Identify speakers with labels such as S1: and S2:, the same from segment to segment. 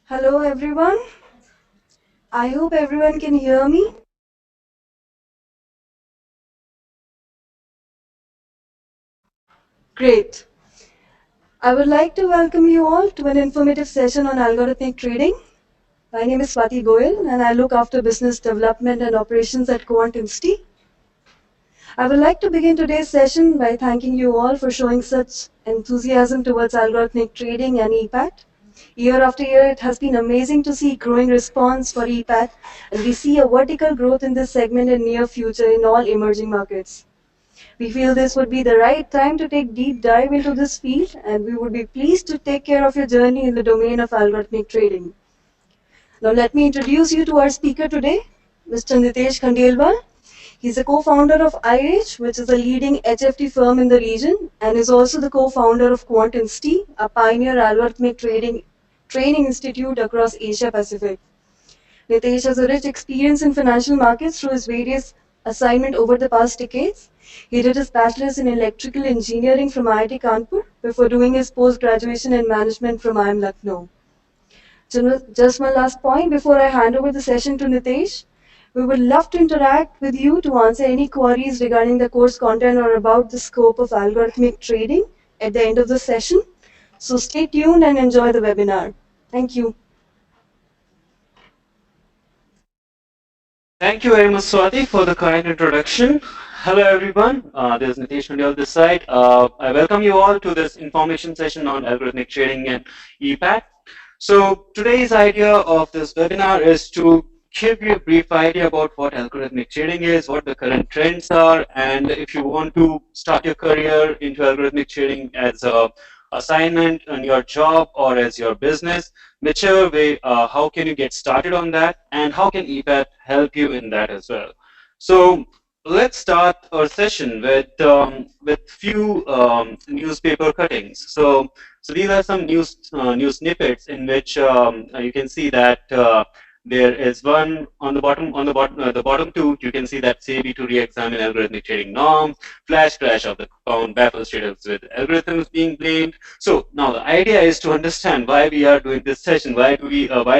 S1: Hello everyone. I hope everyone can hear me. Great. I would like to welcome you all to an informative session on algorithmic trading. My name is Swati Goyal and I look after business development and operations at QuantInsti. I would like to begin today's session by thanking you all for showing such enthusiasm towards algorithmic trading and EPAT. Year after year, it has been amazing to see growing response for EPAT, and we see a vertical growth in this segment in near future in all emerging markets. We feel this would be the right time to take deep dive into this field, and we would be pleased to take care of your journey in the domain of algorithmic trading. Now let me introduce you to our speaker today, Mr. Nitesh Khandelwal. He's a co-founder of iRage, which is a leading HFT firm in the region, and is also the co-founder of QuantInsti, a pioneer algorithmic trading training institute across Asia Pacific. Nitesh has a rich experience in financial markets through his various assignments over the past decades. He did his bachelor's in electrical engineering from IIT Kanpur before doing his post-graduation in management from IIM Lucknow. Just one last point before I hand over the session to Nitesh. We would love to interact with you to answer any queries regarding the course content or about the scope of algorithmic trading at the end of the session. So stay tuned and enjoy the webinar. Thank you.
S2: Thank you very much, Swati, for the kind introduction. Hello, everyone. This is Nitesh Khandelwal this side. I welcome you all to this information session on algorithmic trading and EPAT. So today's idea of this webinar is to give you a brief idea about what algorithmic trading is, what the current trends are, and if you want to start your career into algorithmic trading as a assignment on your job or as your business, whichever way, how can you get started on that, and how can EPAT help you in that as well? So let's start our session with few newspaper cuttings. So these are some news snippets in which you can see that there is one on the bottom two. You can see that SEBI to re-examine algorithmic trading norms. Flash crash of the pound baffles traders with algorithms being blamed. So now the idea is to understand why we are doing this session. Why do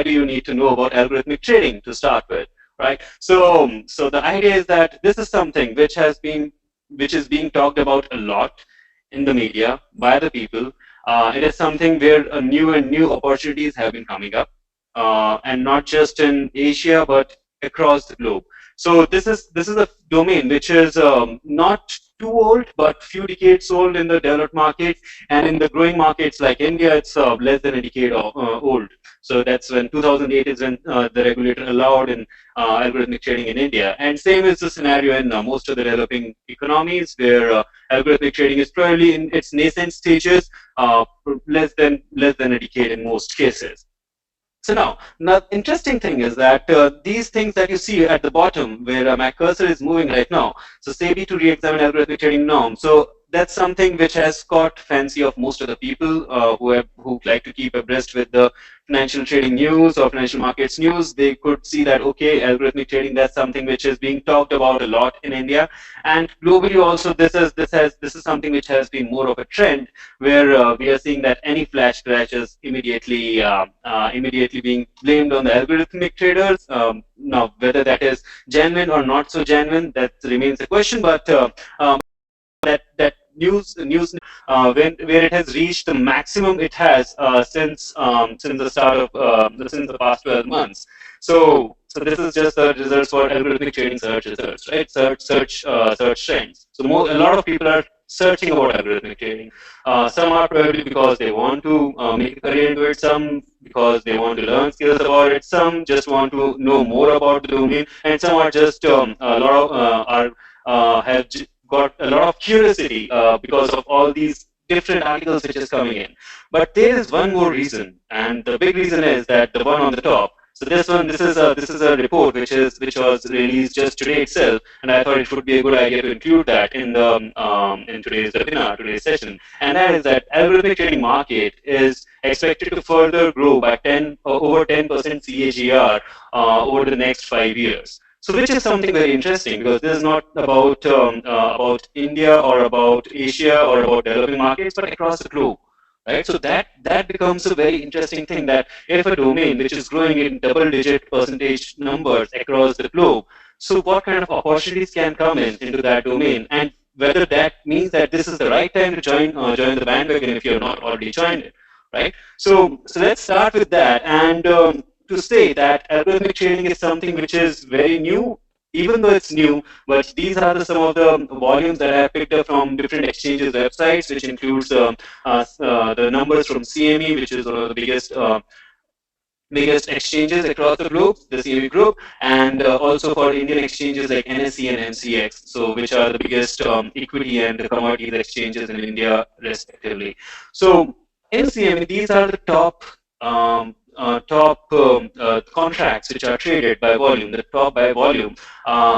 S2: you need to know about algorithmic trading to start with, right? So the idea is that this is something which is being talked about a lot in the media by the people. It is something where new opportunities have been coming up, and not just in Asia but across the globe. So this is a domain which is not too old, but few decades old in the developed markets, and in the growing markets like India, it's less than a decade old. So that's when 2008 is when the regulator allowed in algorithmic trading in India. And same is the scenario in most of the developing economies, where algorithmic trading is probably in its nascent stages, less than a decade in most cases. So now, the interesting thing is that these things that you see at the bottom, where my cursor is moving right now, so SEBI to re-examine algorithmic trading norms. So that's something which has caught fancy of most of the people who like to keep abreast with the financial trading news or financial markets news. They could see that, okay, algorithmic trading, that's something which is being talked about a lot in India, and globally also this is something which has been more of a trend, where we are seeing that any flash crash is immediately being blamed on the algorithmic traders. Now, whether that is genuine or not so genuine, that remains a question. But that news where it has reached the maximum it has since the start of since the past 12 months. So this is just the results for algorithmic trading search results, right? Search trends. So a lot of people are searching about algorithmic trading. Some are probably because they want to make a career into it. Some because they want to learn skills about it. Some just want to know more about the domain, and some are just a lot of have got a lot of curiosity because of all these different articles which is coming in. But there is one more reason, and the big reason is that the one on the top. So this is a report which was released just today itself, and I thought it would be a good idea to include that in today's webinar, today's session. And that is that algorithmic trading market is expected to further grow by over 10% CAGR over the next 5 years. So which is something very interesting, because this is not about India or about Asia or about developing markets, but across the globe. right? So that becomes a very interesting thing, that if a domain which is growing in double-digit percentage numbers across the globe, so what kind of opportunities can come in into that domain, and whether that means that this is the right time to join the bandwagon if you're not already joined it, right? So let's start with that, and to say that algorithmic trading is something which is very new, even though it's new, but these are some of the volumes that I have picked up from different exchanges websites, which includes the numbers from CME, which is one of the biggest exchanges across the globe, the CME group, and also for Indian exchanges like NSE and MCX, so which are the biggest equity and commodities exchanges in India, respectively. So in CME, these are the contracts which are traded by volume, the top by volume.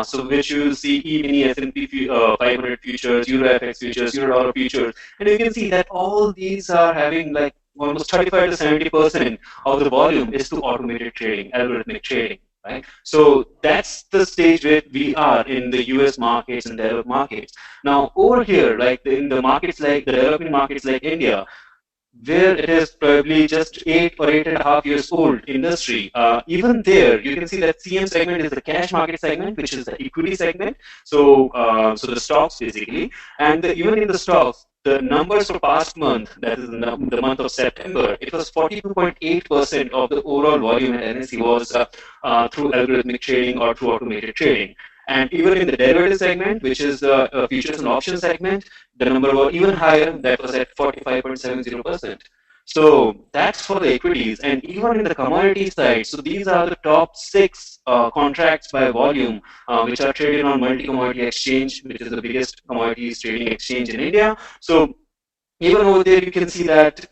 S2: So which you see E-mini, S&P 500 futures, Euro FX futures, Euro dollar futures, and you can see that all these are having like almost 35 to 70% of the volume is to automated trading, algorithmic trading, right? So that's the stage where we are in the US markets and developed markets. Now over here, like in the markets like the developing markets like India, where it is probably just 8 or 8.5 years old industry, even there you can see that CM segment is the cash market segment, which is the equity segment. So the stocks basically, and even in the stocks, the numbers for past month, that is the month of September, it was 42.8% of the overall volume at NSE was through algorithmic trading or through automated trading. And even in the derivative segment, which is the futures and options segment, the number was even higher, that was at 45.70%. So that's for the equities. And even in the commodity side, so these are the top six contracts by volume which are traded on multi-commodity exchange, which is the biggest commodities trading exchange in India. So even over there you can see that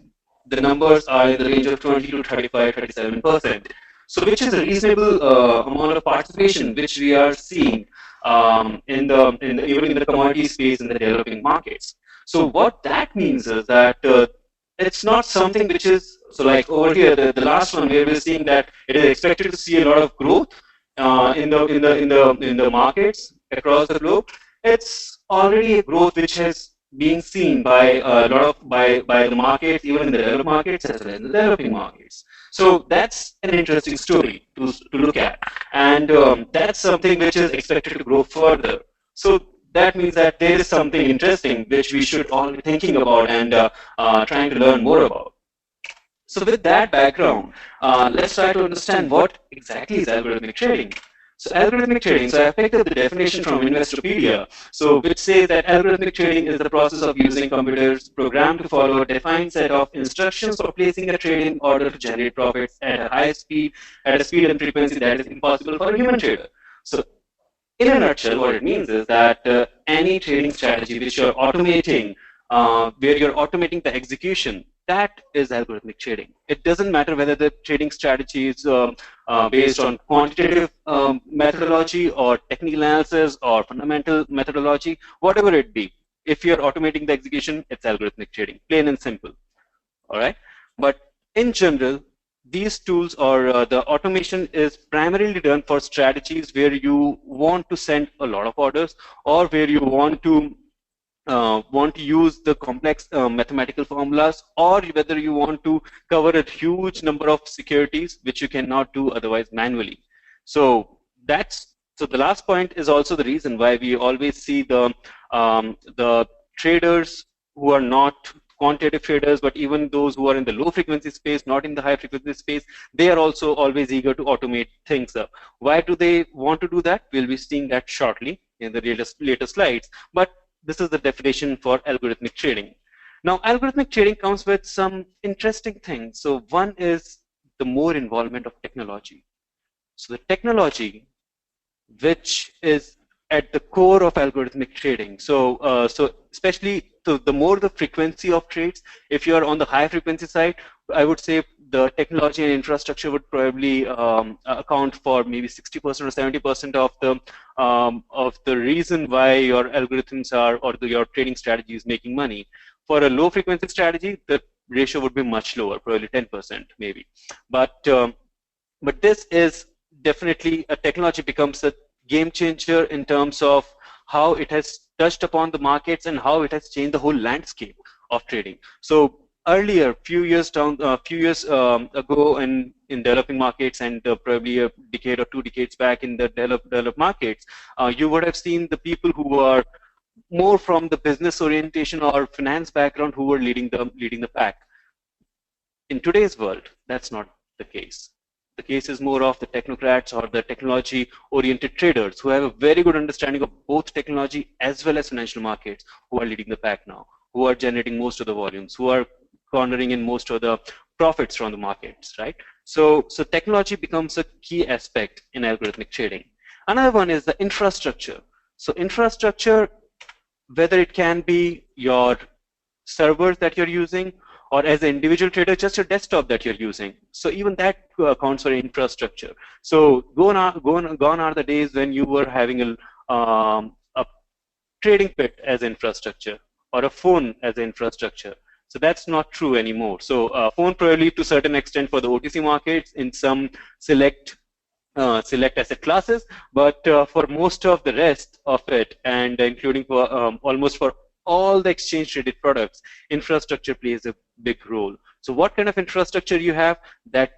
S2: the numbers are in the range of 20 to 35, 37%. So which is a reasonable amount of participation which we are seeing even in the commodity space in the developing markets. So what that means is that it's not something which is, so like over here, the last one where we're seeing that it is expected to see a lot of growth in the markets across the globe. It's already a growth which has being seen by a lot of by the markets, even in the developed markets as well as in the developing markets. So that's an interesting story to look at, and that's something which is expected to grow further. So that means that there is something interesting which we should all be thinking about and trying to learn more about. So with that background, let's try to understand what exactly is algorithmic trading. So algorithmic trading, so I picked up the definition from Investopedia, so which says that algorithmic trading is the process of using computers programmed to follow a defined set of instructions for placing a trade in order to generate profits at a high speed, at a speed and frequency that is impossible for a human trader. So in a nutshell, what it means is that any trading strategy which you're automating, where you're automating the execution, that is algorithmic trading. It doesn't matter whether the trading strategy is based on quantitative methodology or technical analysis or fundamental methodology, whatever it be. If you're automating the execution, it's algorithmic trading, plain and simple. All right. But in general, these tools or the automation is primarily done for strategies where you want to send a lot of orders, or where you want to use the complex mathematical formulas, or whether you want to cover a huge number of securities which you cannot do otherwise manually. So the last point is also the reason why we always see the traders who are not quantitative traders, but even those who are in the low frequency space, not in the high frequency space, they are also always eager to automate things up. Why do they want to do that? We'll be seeing that shortly in the later slides. But this is the definition for algorithmic trading. Now, algorithmic trading comes with some interesting things. So one is the more involvement of technology. So the technology which is at the core of algorithmic trading. So especially the more the frequency of trades, if you are on the high frequency side, I would say the technology and infrastructure would probably account for maybe 60% or 70% of the reason why your algorithms are, or your trading strategy is making money. For a low frequency strategy, the ratio would be much lower, probably 10% maybe. But this is definitely, a technology becomes a game changer in terms of how it has touched upon the markets and how it has changed the whole landscape of trading. So earlier, few years ago in developing markets, and probably a decade or 2 decades back in the developed markets, you would have seen the people who are more from the business orientation or finance background who were leading the pack. In today's world, that's not the case. The case is more of the technocrats or the technology oriented traders who have a very good understanding of both technology as well as financial markets, who are leading the pack now, who are generating most of the volumes, who are cornering in most of the profits from the markets, right? So technology becomes a key aspect in algorithmic trading. Another one is the infrastructure. So infrastructure, whether it can be your servers that you're using, or as an individual trader, just your desktop that you're using. So even that counts for infrastructure. So gone are the days when you were having a trading pit as infrastructure or a phone as infrastructure. So that's not true anymore. So phone probably to a certain extent for the OTC markets in some select asset classes, but for most of the rest of it, and including for almost for all the exchange traded products, infrastructure plays a big role. So what kind of infrastructure you have, that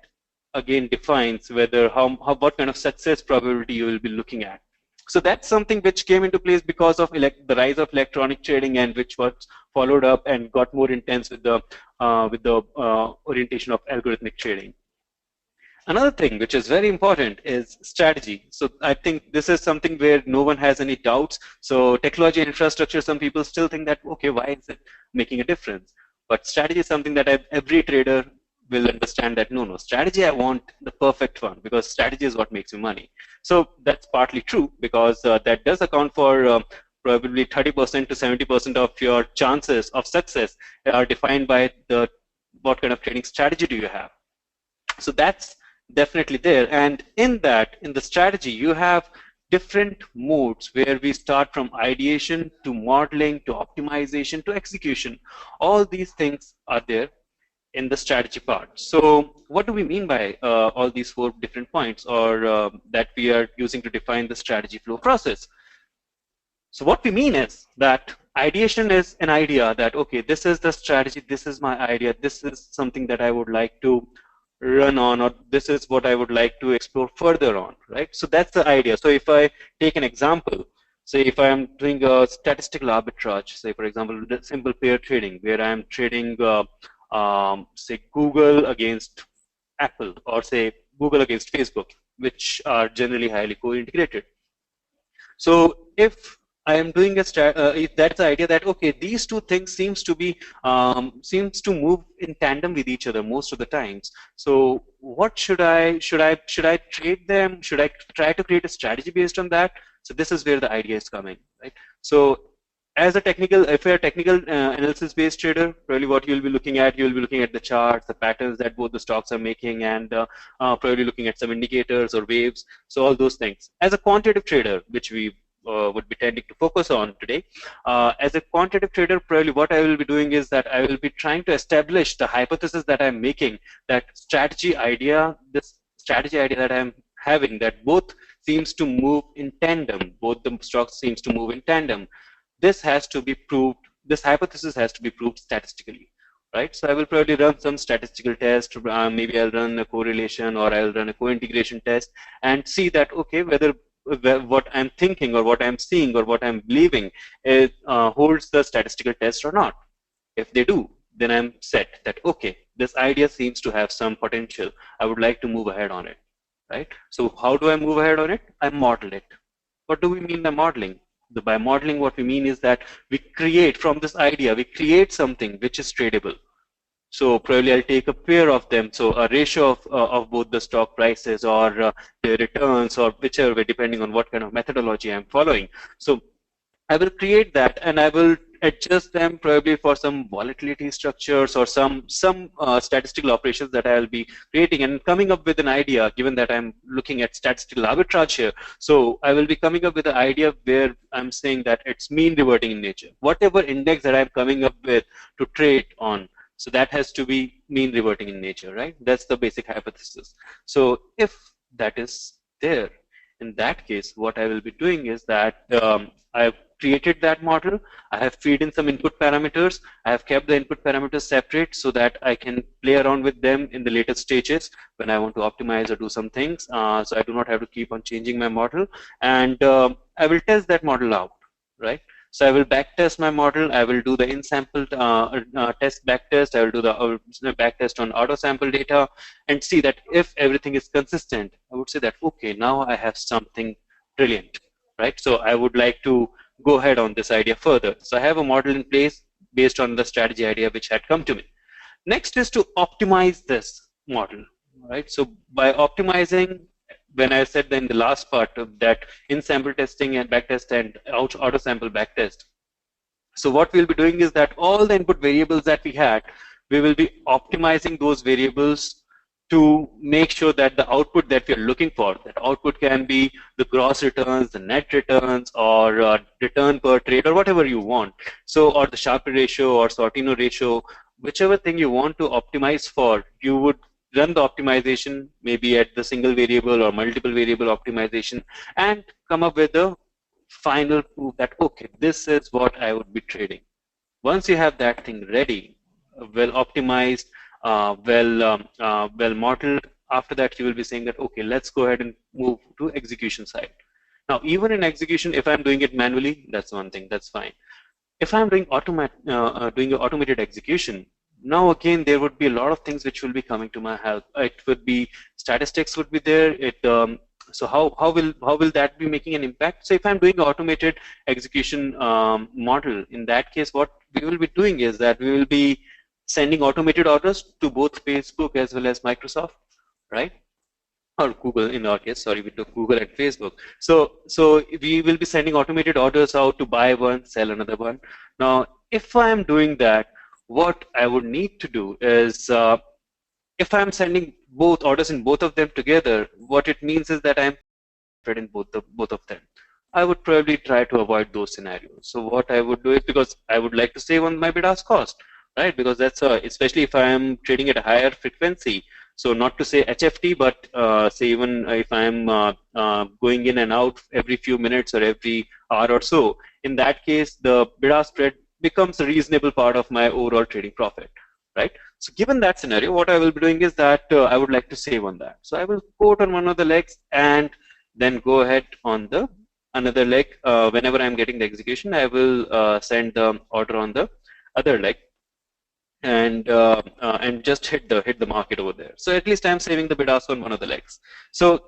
S2: again defines whether what kind of success probability you will be looking at. So that's something which came into place because of the rise of electronic trading, and which was followed up and got more intense with the orientation of algorithmic trading. Another thing which is very important is strategy. So I think this is something where no one has any doubts. So technology and infrastructure, some people still think that, okay, why is it making a difference? But strategy is something that every trader will understand that, no, strategy, I want the perfect one, because strategy is what makes you money. So that's partly true, because that does account for probably 30% to 70% of your chances of success are defined by what kind of trading strategy do you have. So that's definitely there. And in the strategy, you have different modes where we start from ideation to modeling to optimization to execution. All these things are there in the strategy part. So what do we mean by all these 4 different points, or that we are using to define the strategy flow process? So what we mean is that ideation is an idea that, okay, this is the strategy, this is my idea, this is something that I would like to run on, or this is what I would like to explore further on, right? So that's the idea. So if I take an example, say if I am doing a statistical arbitrage, say for example, simple pair trading, where I am trading, say Google against Apple, or say Google against Facebook, which are generally highly co-integrated. So if I am doing if that's the idea that, okay, these two things seems to move in tandem with each other most of the times. So what should I trade them? Should I try to create a strategy based on that? So this is where the idea is coming, right? So as if you're a technical analysis based trader, probably what you'll be looking at the charts, the patterns that both the stocks are making, and probably looking at some indicators or waves. So all those things. As a quantitative trader, which we would be tending to focus on today, as a quantitative trader, probably what I will be doing is that I will be trying to establish the hypothesis that I'm making, that this strategy idea that I'm having, that both seems to move in tandem, both the stocks seems to move in tandem. This has to be proved, this hypothesis has to be proved statistically, right? So I will probably run some statistical test, maybe I'll run a correlation, or I'll run a co-integration test, and see that, okay, whether what I'm thinking or what I'm seeing or what I'm believing holds the statistical test or not. If they do, then I'm set that, okay, this idea seems to have some potential. I would like to move ahead on it, right? So how do I move ahead on it? I model it. What do we mean by modeling? By modeling, what we mean is that we create from this idea, we create something which is tradable. So probably I'll take a pair of them. So a ratio of both the stock prices, or the returns, or whichever way, depending on what kind of methodology I'm following. So I will create that, and I will adjust them probably for some volatility structures or some statistical operations that I'll be creating, and coming up with an idea, given that I'm looking at statistical arbitrage here. So I will be coming up with an idea where I'm saying that it's mean reverting in nature. Whatever index that I'm coming up with to trade on, so that has to be mean reverting in nature, right? That's the basic hypothesis. So if that is there, in that case, what I will be doing is that created that model. I have fed in some input parameters. I have kept the input parameters separate so that I can play around with them in the later stages when I want to optimize or do some things. So I do not have to keep on changing my model. And I will test that model out, right? So I will backtest my model. I will do the in-sample test backtest. I will do the backtest on auto sample data and see that if everything is consistent, I would say that, okay, now I have something brilliant, right? So I would like to go ahead on this idea further. So I have a model in place based on the strategy idea which had come to me. Next is to optimize this model, right? So by optimizing, when I said in the last part of that in-sample testing and backtest and auto-sample backtest. So what we'll be doing is that all the input variables that we had, we will be optimizing those variables to make sure that the output that we are looking for, that output can be the gross returns, the net returns, or return per trade, or whatever you want. So, or the Sharpe ratio or Sortino ratio, whichever thing you want to optimize for, you would run the optimization maybe at the single variable or multiple variable optimization and come up with the final proof that, okay, this is what I would be trading. Once you have that thing ready, well optimized, well modeled, after that you will be saying that, okay, let's go ahead and move to execution side. Now, even in execution, if I'm doing it manually, that's one thing, that's fine. If I'm doing doing automated execution, now again there would be a lot of things which will be coming to my help. It would be statistics would be there. So how will that be making an impact? So if I'm doing automated execution model, in that case, what we will be doing is that we will be sending automated orders to both Facebook as well as Microsoft, right? Or Google in our case, sorry, we took Google and Facebook. So we will be sending automated orders out to buy one, sell another one. Now, if I am doing that, what I would need to do is, if I'm sending both orders in both of them together, what it means is that I'm in both of them. I would probably try to avoid those scenarios. So what I would do is, because I would like to save on my bid ask cost, right? Because that's especially if I am trading at a higher frequency. So not to say HFT, but say even if I'm going in and out every few minutes or every hour or so, in that case, the bid ask spread becomes a reasonable part of my overall trading profit, right? So given that scenario, what I will be doing is that I would like to save on that. So I will quote on one of the legs and then go ahead on the another leg. Whenever I'm getting the execution, I will send the order on the other leg and just hit the market over there. So at least I'm saving the bid ask on one of the legs. So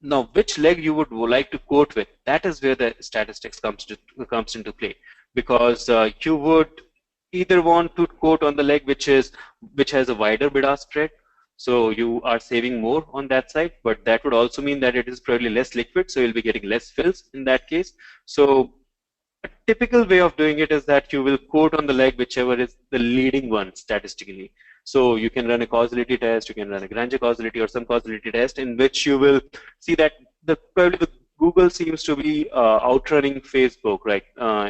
S2: now, which leg you would like to quote with? That is where the statistics comes into play, because you would either want to quote on the leg which has a wider bid ask spread, so you are saving more on that side, but that would also mean that it is probably less liquid, so you'll be getting less fills in that case. So a typical way of doing it is that you will quote on the leg whichever is the leading one statistically. So you can run a causality test, you can run a Granger causality or some causality test in which you will see that probably the Google seems to be outrunning Facebook, right,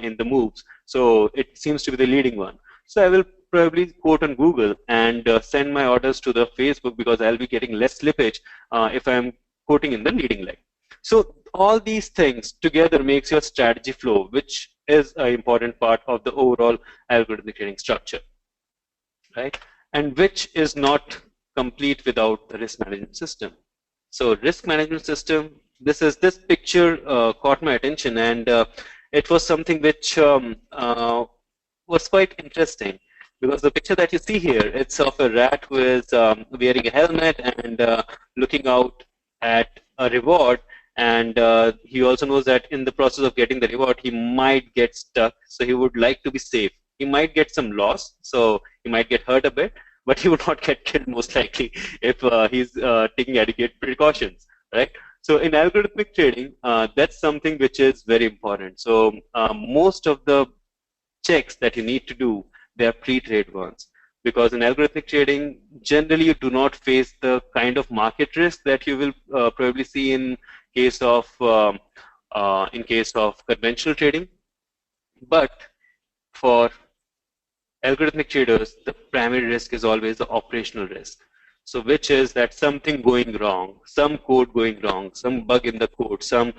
S2: in the moves. So it seems to be the leading one. So I will probably quote on Google and send my orders to the Facebook, because I'll be getting less slippage if I'm quoting in the leading leg. So all these things together makes your strategy flow, which is an important part of the overall algorithmic trading structure, right? And which is not complete without the risk management system. So risk management system, this picture caught my attention, and it was something which was quite interesting, because the picture that you see here, it's of a rat who is wearing a helmet and looking out at a reward, and he also knows that in the process of getting the reward, he might get stuck, so he would like to be safe. He might get some loss, so he might get hurt a bit, but he would not get killed most likely if he's taking adequate precautions, right? So in algorithmic trading, that's something which is very important. So most of the checks that you need to do, they are pre-trade ones, because in algorithmic trading, generally you do not face the kind of market risk that you will probably see in case of conventional trading. But for algorithmic traders, the primary risk is always the operational risk. So which is that something going wrong, some code going wrong, some bug in the code, some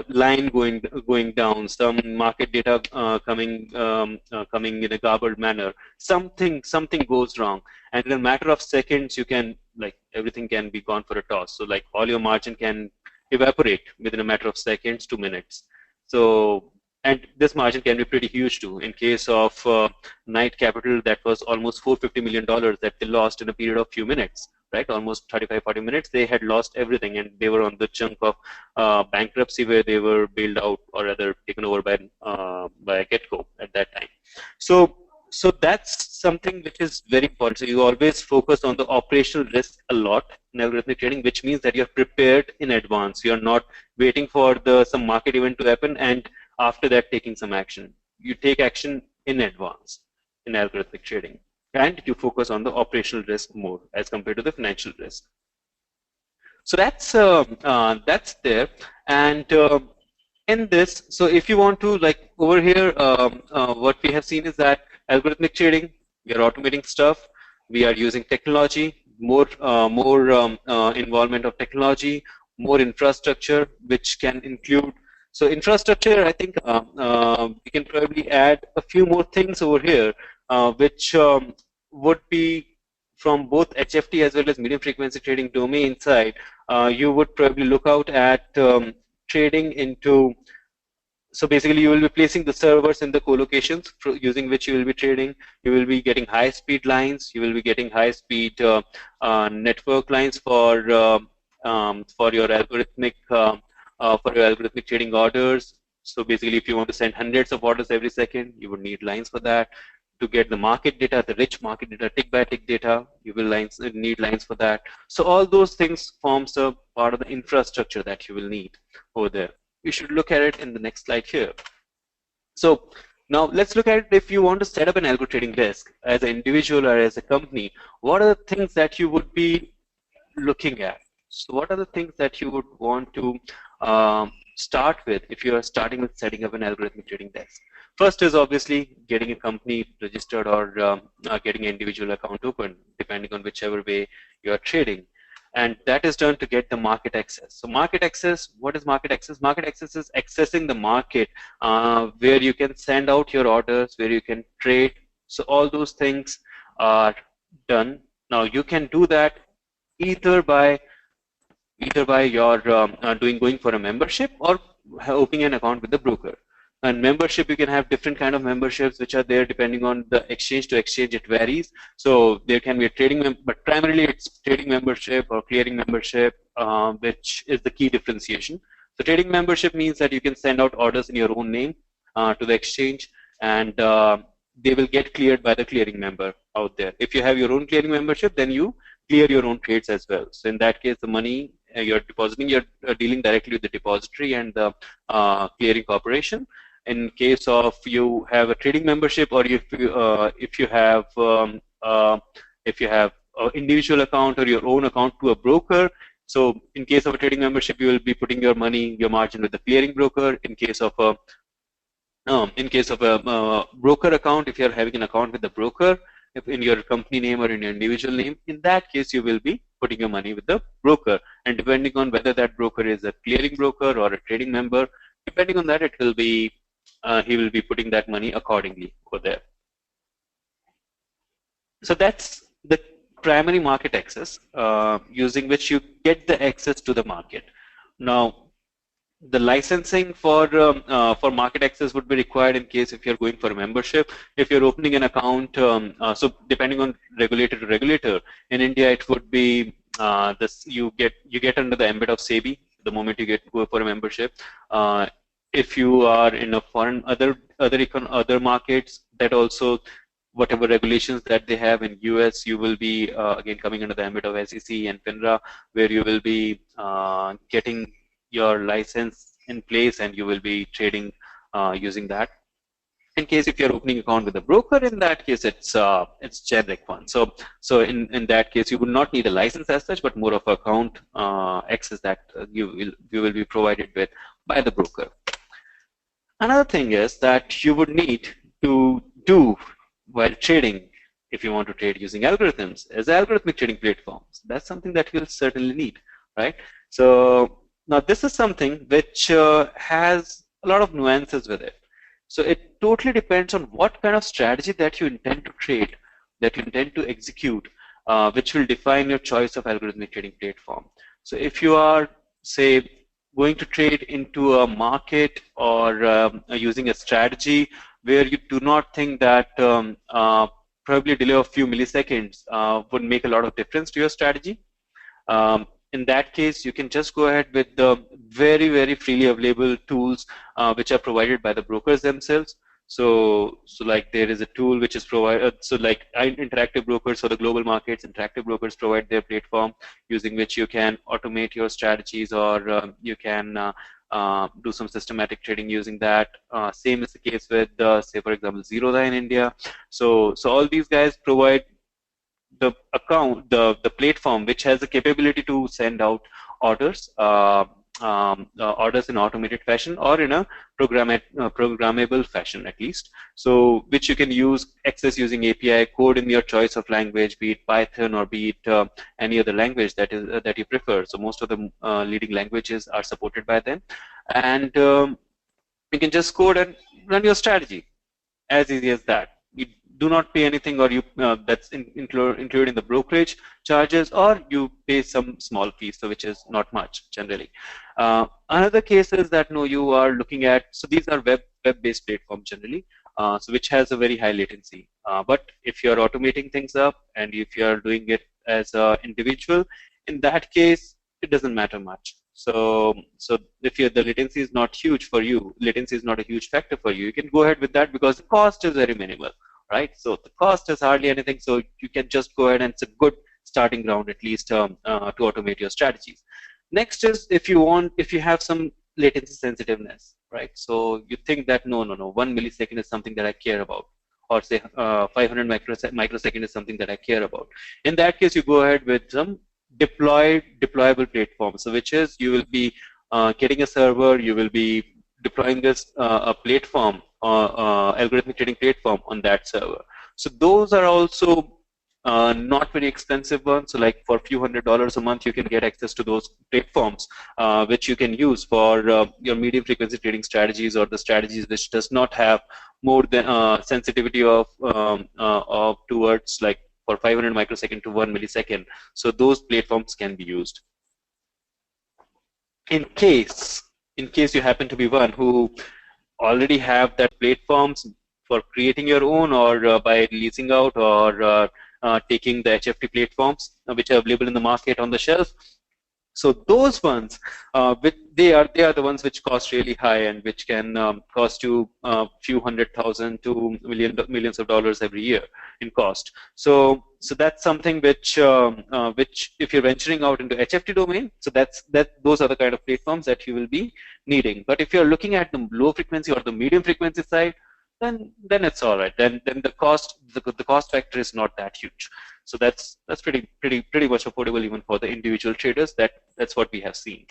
S2: line going down, some market data coming in a garbled manner. Something goes wrong, and in a matter of seconds, you can like everything can be gone for a toss. So like all your margin can evaporate within a matter of seconds to minutes. So and this margin can be pretty huge too. In case of Knight Capital, that was almost $450 million that they lost in a period of few minutes, right? Almost 35-40 minutes, they had lost everything, and they were on the chunk of bankruptcy where they were bailed out or rather taken over by Getco at that time. So that's something which is very important. So you always focus on the operational risk a lot in algorithmic trading, which means that you're prepared in advance. You're not waiting for some market event to happen and after that taking some action. You take action in advance in algorithmic trading, and you focus on the operational risk more as compared to the financial risk. So that's there. And in this, so if you want to like over here, what we have seen is that algorithmic trading, we are automating stuff. We are using technology, more involvement of technology, more infrastructure, which can include. So infrastructure, I think we can probably add a few more things over here, which would be from both HFT as well as medium frequency trading domain side. You would probably look out at trading into. So basically, you will be placing the servers in the co-locations using which you will be trading. You will be getting high-speed lines. You will be getting high-speed network lines for your algorithmic trading orders. So basically, if you want to send hundreds of orders every second, you would need lines for that. To get the market data, the rich market data, tick-by-tick data, you will need lines for that. So all those things forms a part of the infrastructure that you will need over there. You should look at it in the next slide here. So now let's look at it. If you want to set up an algo trading desk as an individual or as a company, what are the things that you would be looking at? So what are the things that you would want to start with if you are starting with setting up an algorithmic trading desk? First is obviously getting a company registered or getting an individual account open, depending on whichever way you are trading. And that is done to get the market access. So market access, what is market access? Market access is accessing the market where you can send out your orders, where you can trade. So all those things are done. Now you can do that either by your going for a membership or opening an account with the broker. And membership, you can have different kind of memberships which are there depending on the exchange to exchange. It varies. So there can be a trading, but primarily it's trading membership or clearing membership, which is the key differentiation. So trading membership means that you can send out orders in your own name to the exchange, and they will get cleared by the clearing member out there. If you have your own clearing membership, then you clear your own trades as well. So in that case, the money you're depositing, you're dealing directly with the depository and the clearing corporation. In case of you have a trading membership, or if you have an individual account or your own account to a broker. So in case of a trading membership, you will be putting your money, your margin with the clearing broker. In case of a broker account, if you're having an account with the broker, if in your company name or in your individual name, in that case you will be putting your money with the broker. And depending on whether that broker is a clearing broker or a trading member, depending on that, it will be he will be putting that money accordingly over there. So that's the primary market access, using which you get the access to the market. Now, the licensing for market access would be required in case if you're going for a membership. If you're opening an account, so depending on regulator to regulator, in India it would be you get under the ambit of SEBI the moment you go for a membership. If you are in a foreign other markets, that also whatever regulations that they have in US, you will be again coming under the ambit of SEC and FINRA, where you will be getting your license in place and you will be trading using that. In case if you're opening account with a broker, in that case it's generic one. So in that case you would not need a license as such, but more of account access that you will be provided with by the broker. Another thing is that you would need to do while trading if you want to trade using algorithms as algorithmic trading platforms. That's something that you'll certainly need, right? So now this is something which has a lot of nuances with it. So it totally depends on what kind of strategy that you intend to trade, that you intend to execute, which will define your choice of algorithmic trading platform. So if you are, say, going to trade into a market or using a strategy where you do not think that probably a delay of a few milliseconds would make a lot of difference to your strategy, in that case, you can just go ahead with the very, very freely available tools which are provided by the brokers themselves. So like there is a tool which is provided. So like interactive brokers for the global markets, interactive brokers provide their platform using which you can automate your strategies, or you can do some systematic trading using that. Same is the case with, say, for example, Zerodha in India. So all these guys provide the account, the platform which has the capability to send out orders, orders in automated fashion or in a programmable fashion at least. So which you can access using API code in your choice of language, be it Python or be it any other language that you prefer. So most of the leading languages are supported by them, and you can just code and run your strategy. As easy as that. You do not pay anything, or you that's included in the brokerage charges, or you pay some small fees, so which is not much generally. Another case is that you are looking at, so these are web-based platforms generally, so which has a very high latency. But if you are automating things up and if you are doing it as an individual, in that case, it doesn't matter much. So if the latency is not huge for you, latency is not a huge factor for you, you can go ahead with that because the cost is very minimal, right? So the cost is hardly anything, so you can just go ahead, and it's a good starting ground at least to automate your strategies. Next is if you have some latency sensitiveness, right? So you think that no, 1 millisecond is something that I care about, or say 500 microsecond is something that I care about. In that case, you go ahead with some deployable platform. So which is, you will be getting a server, you will be deploying this a platform, algorithmic trading platform on that server. So those are also not very expensive ones. So like for a few $100s a month, you can get access to those platforms, which you can use for your medium frequency trading strategies, or the strategies which does not have more than sensitivity of towards like for 500 microsecond to 1 millisecond. So those platforms can be used. In case you happen to be one who already have that platforms for creating your own, or by leasing out, or taking the HFT platforms which are available in the market on the shelf. So those ones, they are the ones which cost really high, and which can cost you a few $100,000 to millions of dollars every year in cost. So that's something which if you're venturing out into HFT domain, so those are the kind of platforms that you will be needing. But if you're looking at the low frequency or the medium frequency side, then it's all right. Then the cost factor is not that huge. So that's pretty much affordable even for the individual traders. That's what we have seen.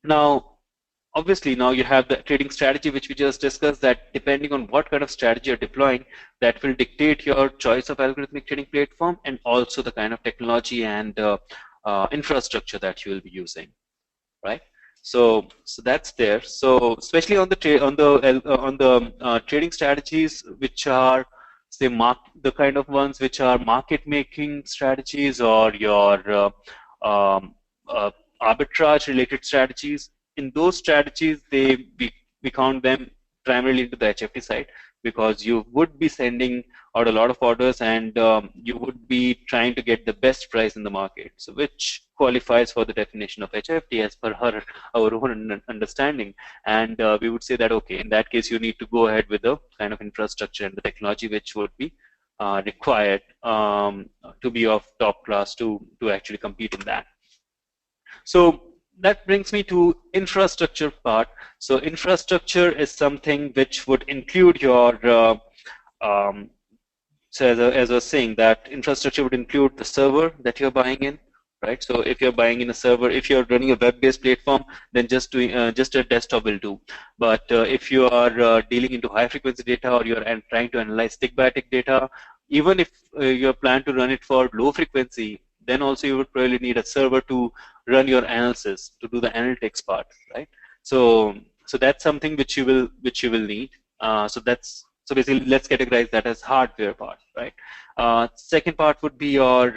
S2: Now, obviously, now you have the trading strategy which we just discussed, that depending on what kind of strategy you're deploying, that will dictate your choice of algorithmic trading platform, and also the kind of technology and infrastructure that you will be using, right? So that's there. So especially on the trading strategies which are, say, the kind of ones which are market making strategies, or your arbitrage related strategies. In those strategies, we count them primarily into the HFT side, because you would be sending out a lot of orders, and you would be trying to get the best price in the market, so which qualifies for the definition of HFT as per our own understanding. And we would say that, okay, in that case, you need to go ahead with the kind of infrastructure and the technology which would be required to be of top class to actually compete in that. So that brings me to infrastructure part. So infrastructure is something which would include your so as I was saying, that infrastructure would include the server that you're buying in, right? So if you're buying in a server, if you're running a web-based platform, then just a desktop will do. But if you are dealing into high-frequency data, or you're trying to analyze stick-biotic data, even if you plan to run it for low frequency, then also you would probably need a server to run your analysis, to do the analytics part, right? So that's something which you will need. So basically, let's categorize that as hardware part, right? Second part would be your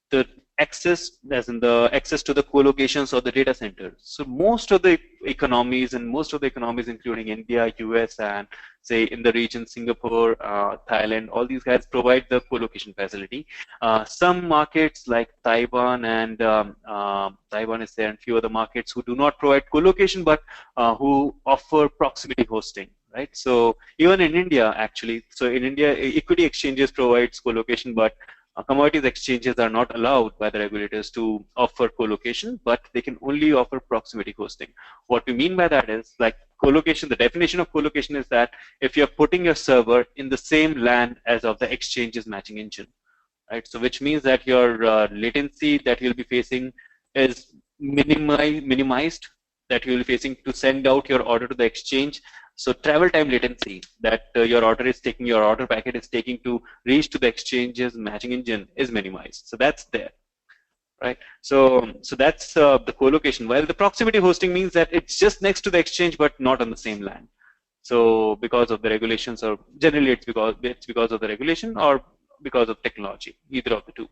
S2: the access, as in the access to the co-locations or the data centers. So most of the economies, including India, US, and say in the region, Singapore, Thailand, all these guys provide the co-location facility. Some markets like Taiwan and Taiwan is there, and few other markets who do not provide co-location, but who offer proximity hosting. Right. So even in India, actually, so in India, equity exchanges provides co-location, but commodities exchanges are not allowed by the regulators to offer co-location, but they can only offer proximity hosting. What we mean by that is, like, co-location, the definition of co-location is that if you're putting your server in the same LAN as of the exchange's matching engine, right? So which means that your latency that you'll be facing is minimized, that you'll be facing to send out your order to the exchange. So travel time latency that your order packet is taking to reach to the exchange's matching engine is minimized. So that's there, right? So that's the co-location. While the proximity hosting means that it's just next to the exchange but not on the same LAN. So because of the regulations, or generally it's because of the regulation or because of technology, either of the two.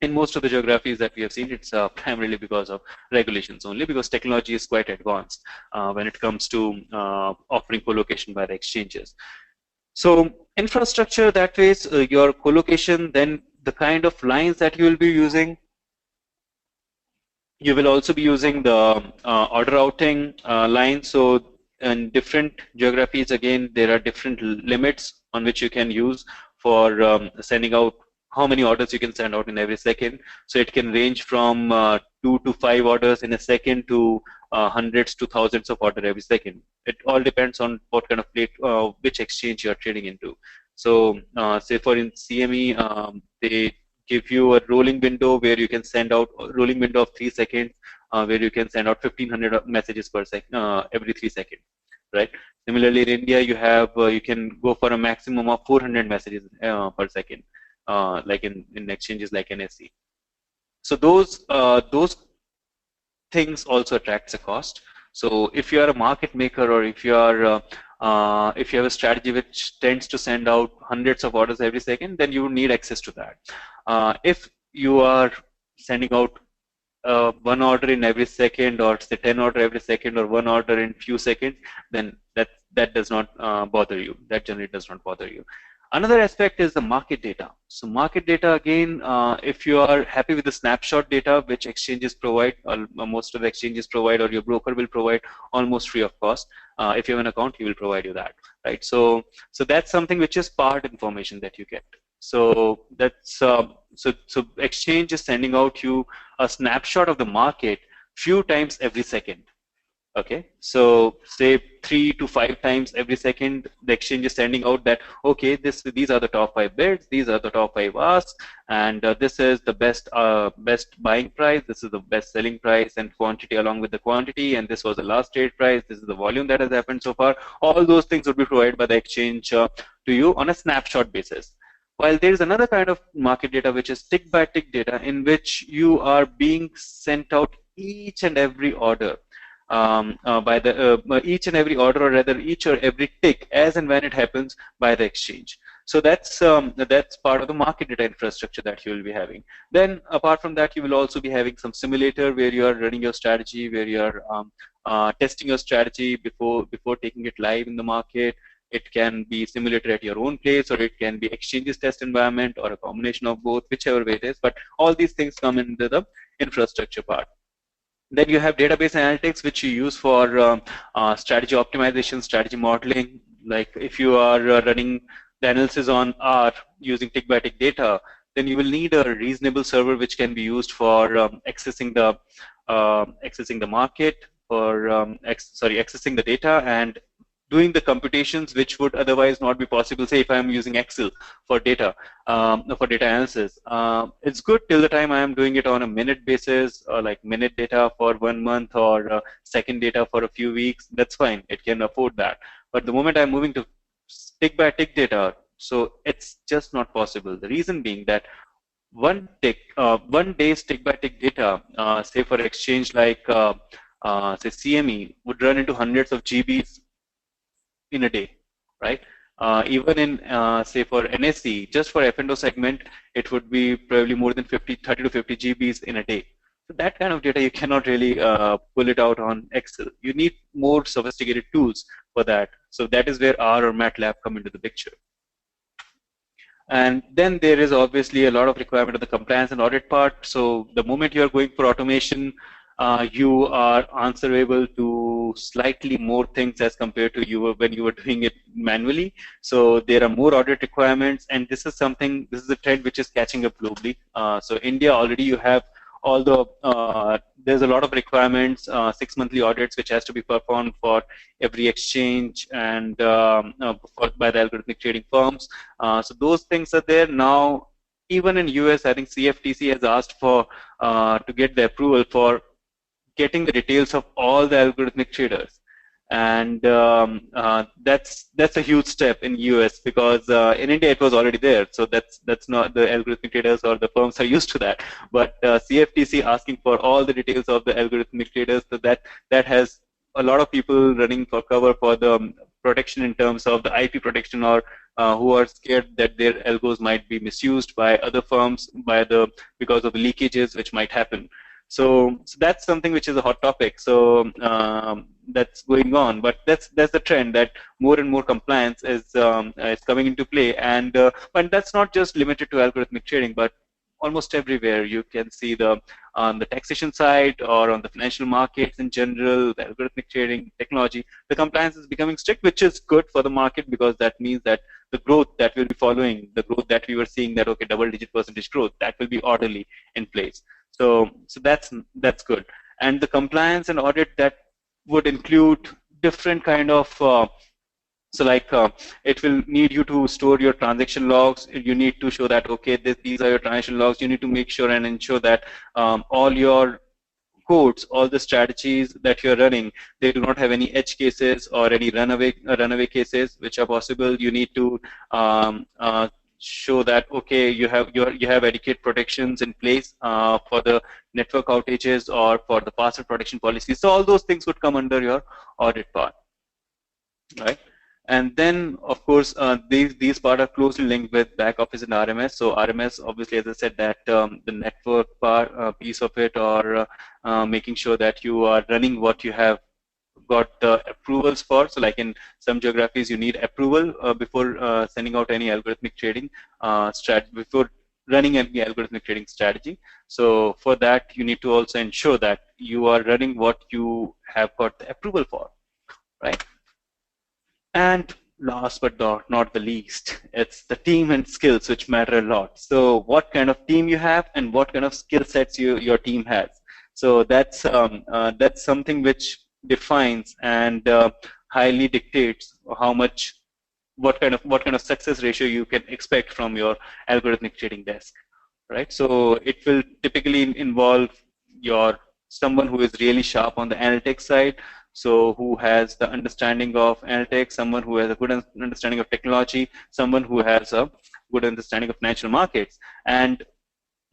S2: In most of the geographies that we have seen, it's primarily because of regulations only, because technology is quite advanced when it comes to offering co-location by the exchanges. So infrastructure, that way, your co-location, then the kind of lines that you will be using. You will also be using the order routing line. So in different geographies, again, there are different limits on which you can use for sending out how many orders you can send out in every second. So it can range from 2 to 5 orders in a second to hundreds to thousands of orders every second. It all depends on what kind of plate, which exchange you are trading into. So say for in CME, they give you a rolling window where you can send out a rolling window of 3 seconds, where you can send out 1500 messages per second every 3 seconds, right? Similarly, in India, you can go for a maximum of 400 messages per second, like in exchanges like NSE. So those things also attracts a cost. So if you are a market maker, or if you have a strategy which tends to send out hundreds of orders every second, then you would need access to that. If you are sending out one order in every second, or say 10 order every second, or one order in few seconds, then that does not bother you. That generally does not bother you. Another aspect is the market data. So market data, again, if you are happy with the snapshot data which exchanges provide, or most of the exchanges provide, or your broker will provide almost free of cost. If you have an account, he will provide you that, right? So that's something which is part information that you get. So that's so exchange is sending out you a snapshot of the market few times every second. Okay, so say 3 to 5 times every second, the exchange is sending out that, okay, these are the top 5 bids, these are the top 5 asks, and this is the best buying price, this is the best selling price, and quantity along with the quantity, and this was the last trade price, this is the volume that has happened so far. All those things would be provided by the exchange to you on a snapshot basis. While there is another kind of market data which is tick by tick data, in which you are being sent out each and every order. By each and every order, or rather each or every tick, as and when it happens, by the exchange. So that's part of the market data infrastructure that you will be having. Then apart from that, you will also be having some simulator where you are running your strategy, where you are testing your strategy before taking it live in the market. It can be simulated at your own place, or it can be exchanges test environment, or a combination of both, whichever way it is. But all these things come into the infrastructure part. Then you have database analytics, which you use for strategy optimization, strategy modeling. Like if you are running the analysis on R using tick by tick data, then you will need a reasonable server which can be used for accessing the market, for accessing the data, and doing the computations which would otherwise not be possible. Say if I am using Excel for data analysis, it's good till the time I am doing it on a minute basis, or like minute data for 1 month, or second data for a few weeks. That's fine, it can afford that. But the moment I'm moving to tick by tick data. So it's just not possible. The reason being that one day's tick by tick data, say for exchange like say CME, would run into hundreds of GBs in a day, right? Even in say for NSE, just for F&O segment, it would be probably more than 30 to 50 GBs in a day. So that kind of data you cannot really pull it out on Excel. You need more sophisticated tools for that. So that is where R or MATLAB come into the picture. And then there is obviously a lot of requirement of the compliance and audit part. So the moment you are going for automation, you are answerable to slightly more things as compared to when you were doing it manually. So there are more audit requirements, and this is a trend which is catching up globally. So India already you have all the there's a lot of requirements, 6 monthly audits which has to be performed for every exchange and by the algorithmic trading firms. So those things are there now. Even in US, I think CFTC has asked for to get the approval for getting the details of all the algorithmic traders, and that's a huge step in US, because in India it was already there. So that's not, the algorithmic traders or the firms are used to that. But CFTC asking for all the details of the algorithmic traders, so that has a lot of people running for cover for the protection in terms of the IP protection, or who are scared that their algos might be misused by other firms because of the leakages which might happen. So that's something which is a hot topic. So that's going on, but that's the trend, that more and more compliance is coming into play, and but that's not just limited to algorithmic trading, but almost everywhere you can see on the taxation side or on the financial markets in general, the algorithmic trading technology, the compliance is becoming strict, which is good for the market, because that means that the growth that will be following, the growth that we were seeing, that okay, double-digit percentage growth, that will be orderly in place. So that's good. And the compliance and audit, that would include different kind of so like it will need you to store your transaction logs. You need to show that okay, these are your transaction logs. You need to make sure and ensure that all your codes, all the strategies that you're running, they do not have any edge cases or any runaway cases which are possible. You need to show that okay, you have adequate protections in place for the network outages or for the password protection policies. So all those things would come under your audit part, right? And then, of course, these part are closely linked with back office and RMS. So RMS, obviously, as I said, that the network part piece of it, or making sure that you are running what you have got the approvals for. So like in some geographies, you need approval before sending out any algorithmic trading before running any algorithmic trading strategy. So for that, you need to also ensure that you are running what you have got the approval for, right? And last but not the least, it's the team and skills which matter a lot. So what kind of team you have and what kind of skill sets your team has. So that's something which defines and highly dictates what kind of success ratio you can expect from your algorithmic trading desk, right? So it will typically involve someone who is really sharp on the analytics side, so who has the understanding of analytics, someone who has a good understanding of technology, someone who has a good understanding of financial markets, and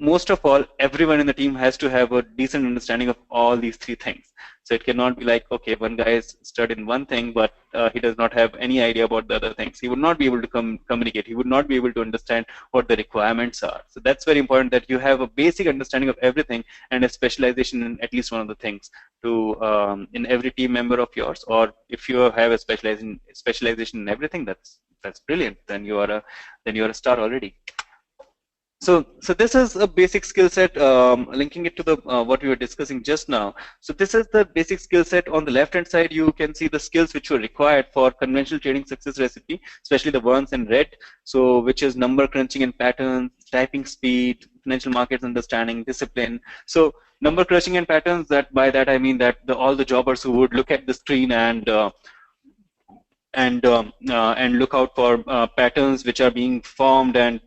S2: most of all, everyone in the team has to have a decent understanding of all these three things. So it cannot be like, okay, one guy is studied in one thing, but he does not have any idea about the other things. He would not be able to communicate. He would not be able to understand what the requirements are. So that's very important, that you have a basic understanding of everything and a specialization in at least one of the things in every team member of yours. Or if you have a specialization in everything, that's brilliant. Then you are a star already. So this is a basic skill set, linking it to the what we were discussing just now. So this is the basic skill set. On the left hand side, you can see the skills which were required for conventional trading success recipe, especially the ones in red. So which is number crunching and patterns, typing speed, financial markets understanding, discipline. So number crunching and patterns, that by that I mean that all the jobbers who would look at the screen and look out for patterns which are being formed and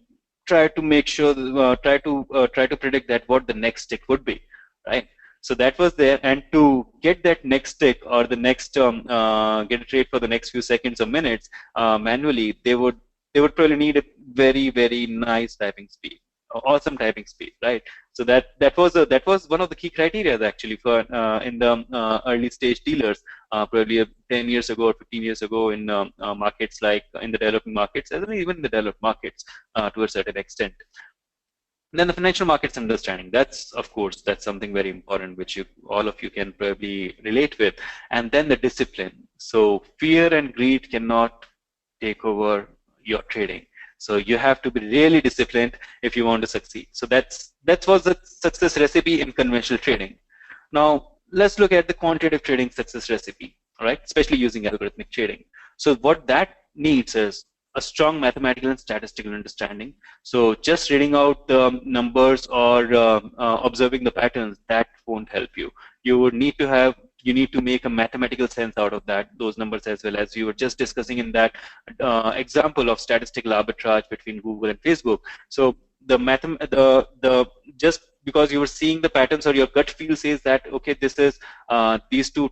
S2: try to make sure, try to predict that what the next tick would be, right? So that was there, and to get that next tick or the next get a trade for the next few seconds or minutes manually, they would probably need a very nice typing speed, awesome typing speed, right? So that was one of the key criteria actually for in the early stage dealers, probably 10 years ago or 15 years ago in markets like in the developing markets, as well even in the developed markets to a certain extent. Then the financial markets understanding, that's of course that's something very important which you all of you can probably relate with. And then the discipline. So fear and greed cannot take over your trading. So you have to be really disciplined if you want to succeed. So that was the success recipe in conventional trading. Now let's look at the quantitative trading success recipe, right? Especially using algorithmic trading. So what that needs is a strong mathematical and statistical understanding. So just reading out the numbers or observing the patterns, that won't help you. You need to make a mathematical sense out of those numbers, as well as you were just discussing in that example of statistical arbitrage between Google and Facebook. So the just because you were seeing the patterns or your gut feel says that okay, this is these two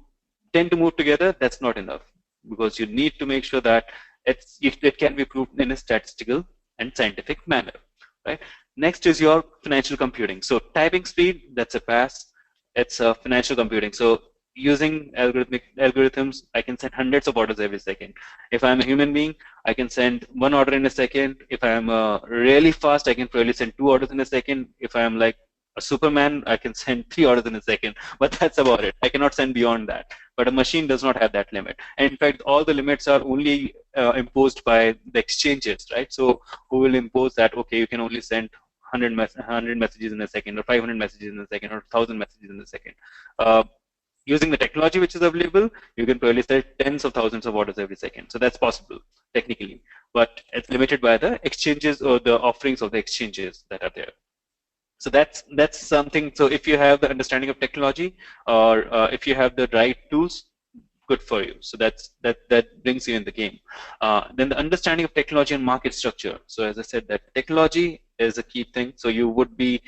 S2: tend to move together, that's not enough, because you need to make sure that it can be proved in a statistical and scientific manner, right? Next is your financial computing. So typing speed, that's a pass. It's financial computing. So using algorithms, I can send hundreds of orders every second. If I'm a human being, I can send one order in a second. If I'm really fast, I can probably send two orders in a second. If I'm like a Superman, I can send three orders in a second, but that's about it. I cannot send beyond that. But a machine does not have that limit. And in fact, all the limits are only imposed by the exchanges, right? So who will impose that, okay, you can only send 100 messages in a second, or 500 messages in a second, or 1,000 messages in a second. Using the technology which is available, you can probably sell tens of thousands of orders every second. So that's possible technically, but it's limited by the exchanges or the offerings of the exchanges that are there. So that's something. So if you have the understanding of technology, or if you have the right tools, good for you. So that brings you in the game. Then the understanding of technology and market structure. So as I said, that technology is a key thing. So you would be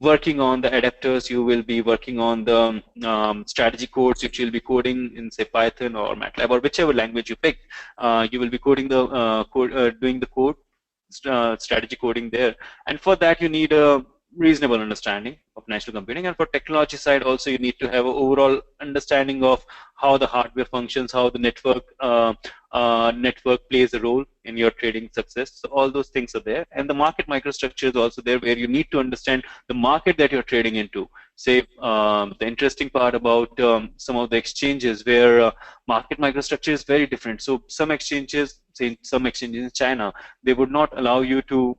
S2: working on the adapters, you will be working on the strategy codes, which you'll be coding in, say, Python or MATLAB or whichever language you pick. You will be coding the doing the code, strategy coding there. And for that, you need a reasonable understanding of financial computing. And for technology side, also you need to have an overall understanding of how the hardware functions, how the network plays a role in your trading success. So all those things are there. And the market microstructure is also there, where you need to understand the market that you're trading into. Say, the interesting part about some of the exchanges where market microstructure is very different. So some exchanges, say some exchanges in China, they would not allow you to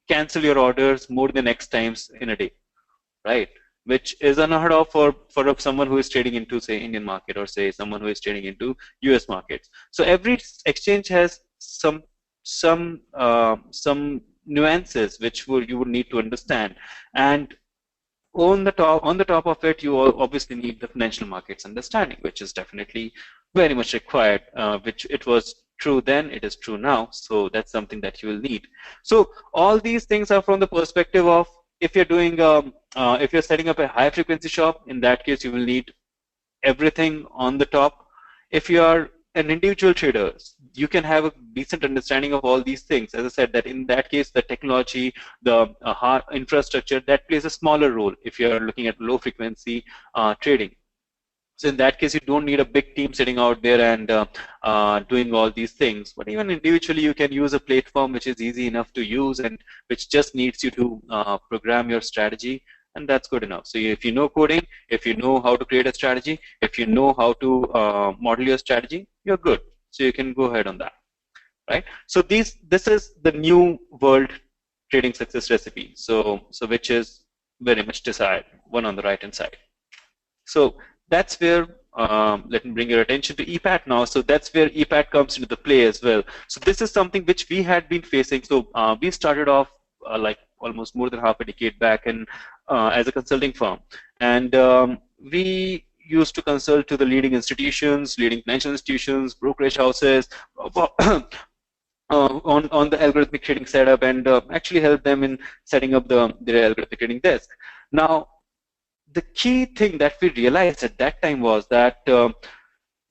S2: cancel your orders more than X times in a day, right? Which is unheard of for someone who is trading into, say, Indian market, or say someone who is trading into US markets. So every exchange has some nuances which you would need to understand. And on the top of it, you obviously need the financial markets understanding, which is definitely very much required, which it was true then, it is true now. So that's something that you will need. So all these things are from the perspective of, if you're doing if you're setting up a high frequency shop, in that case you will need everything on the top. If you are an individual trader, you can have a decent understanding of all these things. As I said, that in that case, the technology, the hard infrastructure, that plays a smaller role if you're looking at low frequency trading. So in that case, you don't need a big team sitting out there and doing all these things. But even individually, you can use a platform which is easy enough to use and which just needs you to program your strategy, and that's good enough. So if you know coding, if you know how to create a strategy, if you know how to model your strategy, you're good. So you can go ahead on that, right? So this is the new world trading success recipe. So which is very much desired, one on the right hand side. So that's where, let me bring your attention to EPAT now. So that's where EPAT comes into the play as well. So this is something which we had been facing. So we started off like almost more than half a decade back, and as a consulting firm, and we used to consult to the leading institutions, leading financial institutions, brokerage houses, on the algorithmic trading setup, and actually help them in setting up their algorithmic trading desk. Now, the key thing that we realized at that time was that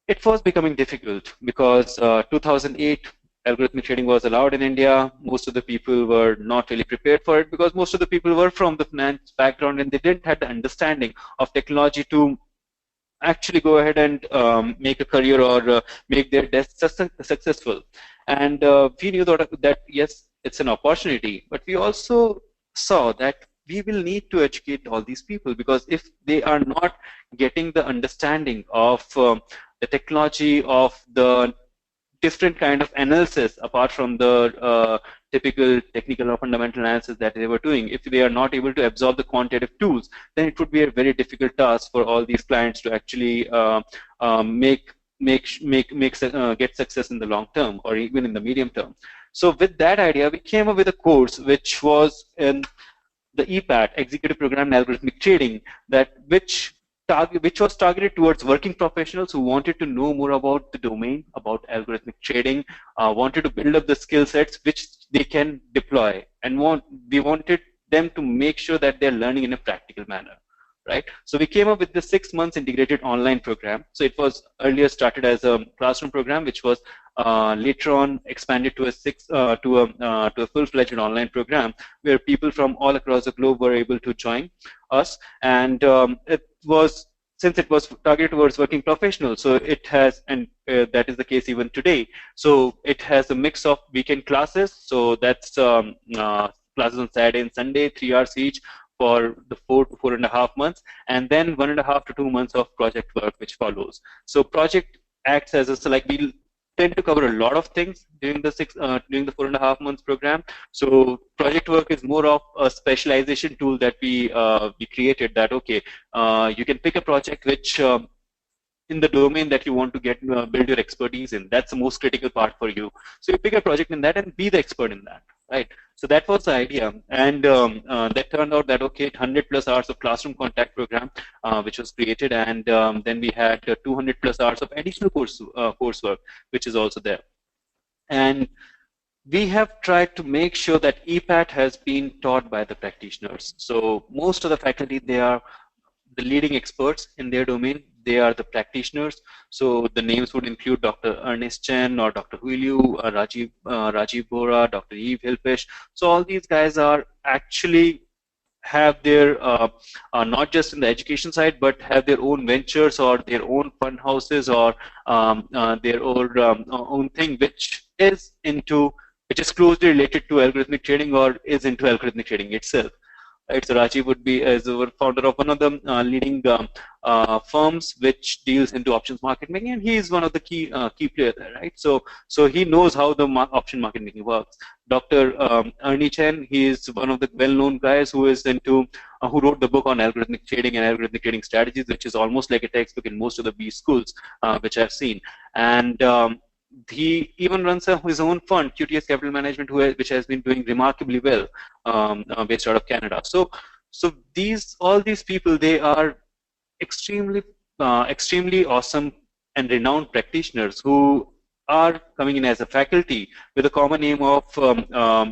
S2: it was becoming difficult because 2008 algorithmic trading was allowed in India. Most of the people were not really prepared for it because most of the people were from the finance background and they didn't have the understanding of technology to actually go ahead and make a career or make their desk successful. And we knew that yes, it's an opportunity, but we also saw that we will need to educate all these people because if they are not getting the understanding of the technology of the different kind of analysis apart from the typical technical or fundamental analysis that they were doing. If they are not able to absorb the quantitative tools, then it would be a very difficult task for all these clients to actually get success in the long term or even in the medium term. So with that idea, we came up with a course which was in the EPAT, Executive Program in Algorithmic Trading, which was targeted towards working professionals who wanted to know more about the domain, about algorithmic trading, wanted to build up the skill sets which they can deploy, and we wanted them to make sure that they're learning in a practical manner. Right. So we came up with the 6 months integrated online program. So it was earlier started as a classroom program, which was later on expanded to a full-fledged online program where people from all across the globe were able to join us. And since it was targeted towards working professionals, so it has, and that is the case even today. So it has a mix of weekend classes. So that's classes on Saturday and Sunday, 3 hours each, for the 4 to 4.5 months, and then 1.5 to 2 months of project work which follows. So project acts as a, so like we tend to cover a lot of things during the 4.5 months program. So project work is more of a specialization tool that we created. That okay, you can pick a project which in the domain that you want to get build your expertise in. That's the most critical part for you. So you pick a project in that and be the expert in that, right? So that was the idea, and that turned out that okay, 100 plus hours of classroom contact program which was created, and then we had 200 plus hours of additional coursework which is also there. And we have tried to make sure that EPAT has been taught by the practitioners. So most of the faculty, they are the leading experts in their domain. They are the practitioners. So the names would include Dr. Ernest Chen or Dr. Huiliu, Rajiv Bora, Dr. Eve Hilfish. So all these guys are actually have their not just in the education side, but have their own ventures or their own fund houses or their own thing which is closely related to algorithmic trading or is into algorithmic trading itself. Right, so Rajiv would be as a founder of one of the leading firms which deals into options market making, and he is one of the key players there, right? So he knows how the option market making works. Dr. Ernie Chen, he is one of the well-known guys who is into who wrote the book on algorithmic trading and algorithmic trading strategies, which is almost like a textbook in most of the B schools which I've seen. And he even runs his own fund, QTS Capital Management, which has been doing remarkably well, based out of Canada. So all these people, they are extremely awesome and renowned practitioners who are coming in as a faculty with a common aim of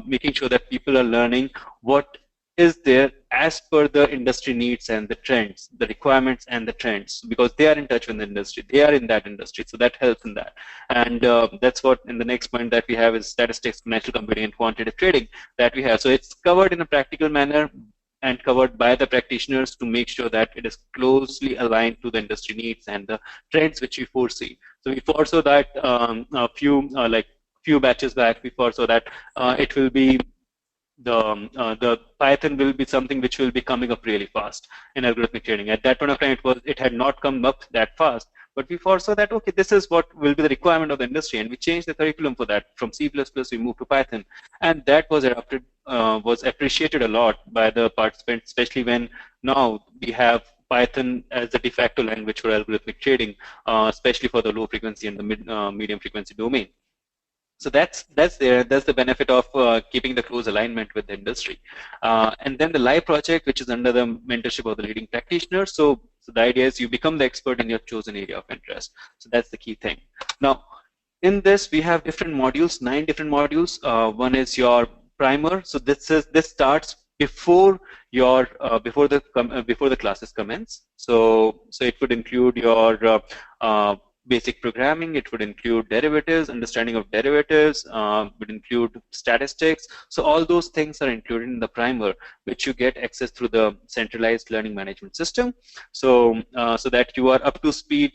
S2: making sure that people are learning what is there as per the industry needs and the trends, the requirements and the trends, because they are in touch with the industry, they are in that industry, so that helps in that. And that's what in the next point that we have is statistics, financial computing, and quantitative trading that we have. So it's covered in a practical manner and covered by the practitioners to make sure that it is closely aligned to the industry needs and the trends which we foresee. So we foresaw that a few batches back, we foresaw that it will be the Python will be something which will be coming up really fast in algorithmic trading. At that point of time, it had not come up that fast, but we foresaw that okay, this is what will be the requirement of the industry, and we changed the curriculum for that. From C++, we moved to Python, and that was adopted, was appreciated a lot by the participants, especially when now we have Python as the de facto language for algorithmic trading, especially for the low frequency and the medium frequency domain. So that's the benefit of keeping the close alignment with the industry. And then the live project, which is under the mentorship of the leading practitioners. So the idea is you become the expert in your chosen area of interest. So that's the key thing. Now, in this we have different modules, 9 different modules. One is your primer. So this starts before your before the classes commence. So it would include your basic programming, it would include derivatives, understanding of derivatives, would include statistics. So all those things are included in the primer, which you get access through the centralized learning management system. So that you are up to speed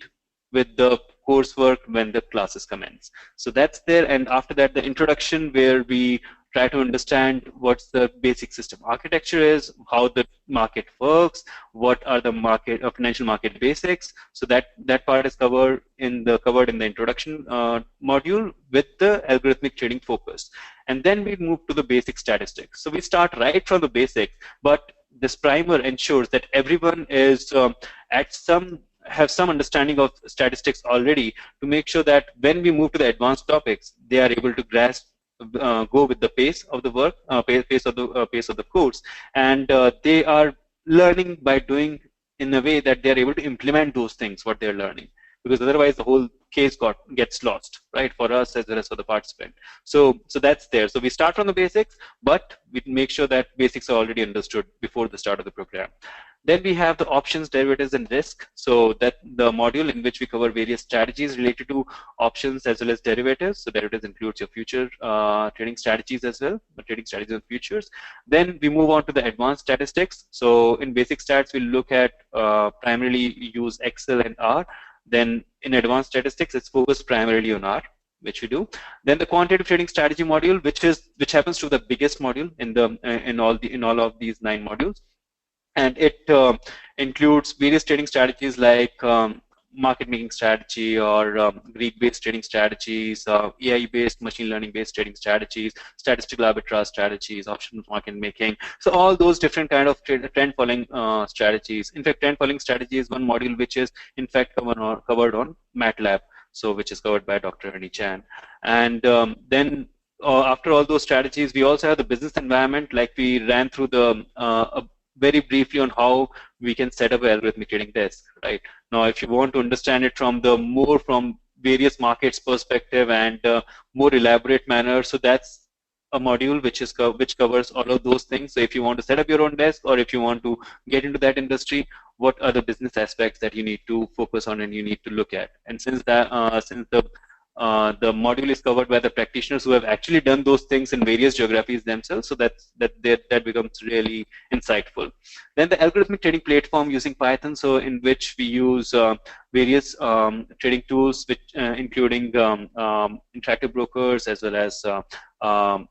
S2: with the coursework when the classes commence. So that's there, and after that, the introduction, where we try to understand what's the basic system architecture is, how the market works, what are the market financial market basics. So that part is covered in the introduction module with the algorithmic trading focus. And then we move to the basic statistics. So we start right from the basics, but this primer ensures that everyone is at some have some understanding of statistics already, to make sure that when we move to the advanced topics, they are able to grasp, go with the pace of the work, pace of the course, and they are learning by doing in a way that they are able to implement those things what they are learning, because otherwise the whole case gets lost, right, for us as well as for the participant. So that's there. So we start from the basics, but we make sure that basics are already understood before the start of the program. Then we have the options, derivatives, and risk. So that the module in which we cover various strategies related to options as well as derivatives. So derivatives includes your future trading strategies as well, but trading strategies and futures. Then we move on to the advanced statistics. So in basic stats, we look at primarily use Excel and R. Then in advanced statistics, it's focused primarily on R, which we do. Then the quantitative trading strategy module, which happens to be the biggest module in all of these 9 modules. And it includes various trading strategies like market making strategy, or Greek-based trading strategies, AI-based, machine learning-based trading strategies, statistical arbitrage strategies, options market making. So all those different kind of trend following strategies. In fact, trend following strategy is one module which is in fact covered on MATLAB, so which is covered by Dr. Ernie Chan. And then after all those strategies, we also have the business environment, like we ran through the very briefly on how we can set up an algorithmic trading desk, right? Now, if you want to understand it from various markets perspective and more elaborate manner, so that's a module which covers all of those things. So if you want to set up your own desk, or if you want to get into that industry, what are the business aspects that you need to focus on and you need to look at? And since the module is covered by the practitioners who have actually done those things in various geographies themselves, so that becomes really insightful. Then the algorithmic trading platform using Python, so in which we use various trading tools, which including interactive brokers, as well as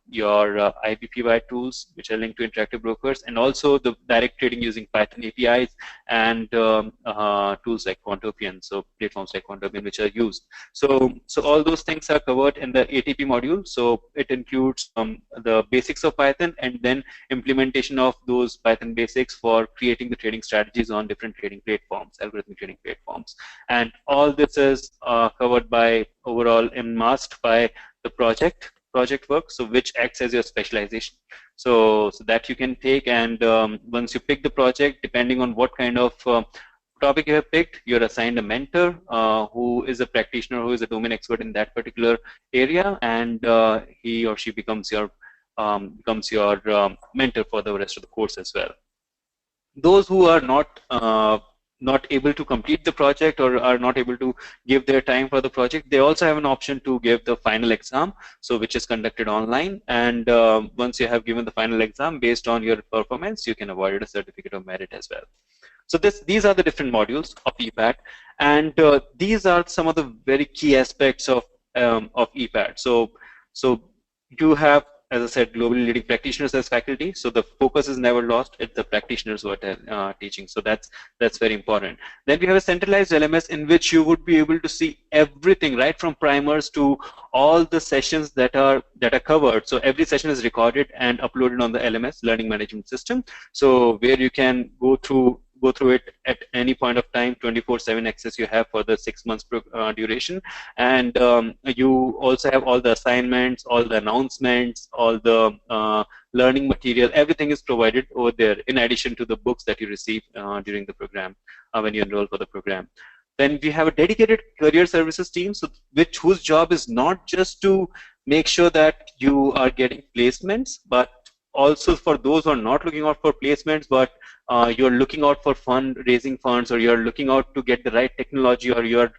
S2: your IBPY tools, which are linked to interactive brokers, and also the direct trading using Python APIs and tools like Quantopian, so platforms like Quantopian which are used. So all those things are covered in the ATP module. So it includes the basics of Python, and then implementation of those Python basics for creating the trading strategies on different trading platforms, algorithmic trading platforms. And all this is covered by overall masked by the project work, so which acts as your specialization. So that you can take, and once you pick the project, depending on what kind of topic you have picked, you're assigned a mentor who is a practitioner, who is a domain expert in that particular area, and he or she becomes your mentor for the rest of the course as well. Those who are not able to complete the project, or are not able to give their time for the project, they also have an option to give the final exam, so which is conducted online. And once you have given the final exam, based on your performance, you can award a certificate of merit as well. So these are the different modules of EPAT, and these are some of the very key aspects of EPAT. So you have, as I said, globally leading practitioners as faculty. So the focus is never lost. It's the practitioners who are teaching. So that's very important. Then we have a centralized LMS in which you would be able to see everything, right from primers to all the sessions that are covered. So every session is recorded and uploaded on the LMS, Learning Management System. So where you can go through it at any point of time, 24/7 access you have for the 6 months duration. And you also have all the assignments, all the announcements, all the learning material. Everything is provided over there, in addition to the books that you receive during the program, when you enroll for the program. Then we have a dedicated career services team, so whose job is not just to make sure that you are getting placements, but also for those who are not looking out for placements, but you're looking out for raising funds, or you're looking out to get the right technology, or you're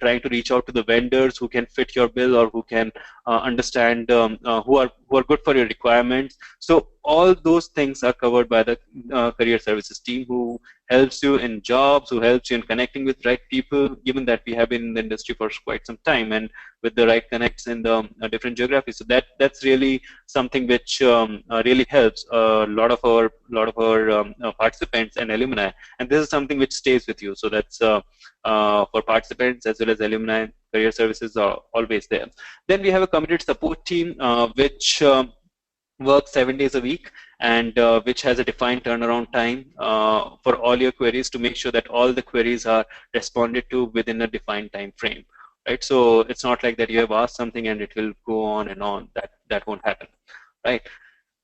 S2: trying to reach out to the vendors who can fit your bill, or who can understand, who are good for your requirements. So all those things are covered by the career services team, who helps you in jobs, who helps you in connecting with right people, given that we have been in the industry for quite some time, and with the right connects in the different geographies. So that's really something which really helps a lot of our participants and alumni, and this is something which stays with you. So that's for participants as well as alumni, career services are always there. Then we have a committed support team, which works 7 days a week, and which has a defined turnaround time for all your queries, to make sure that all the queries are responded to within a defined time frame. Right, so it's not like that you have asked something and it will go on and on. That won't happen, right?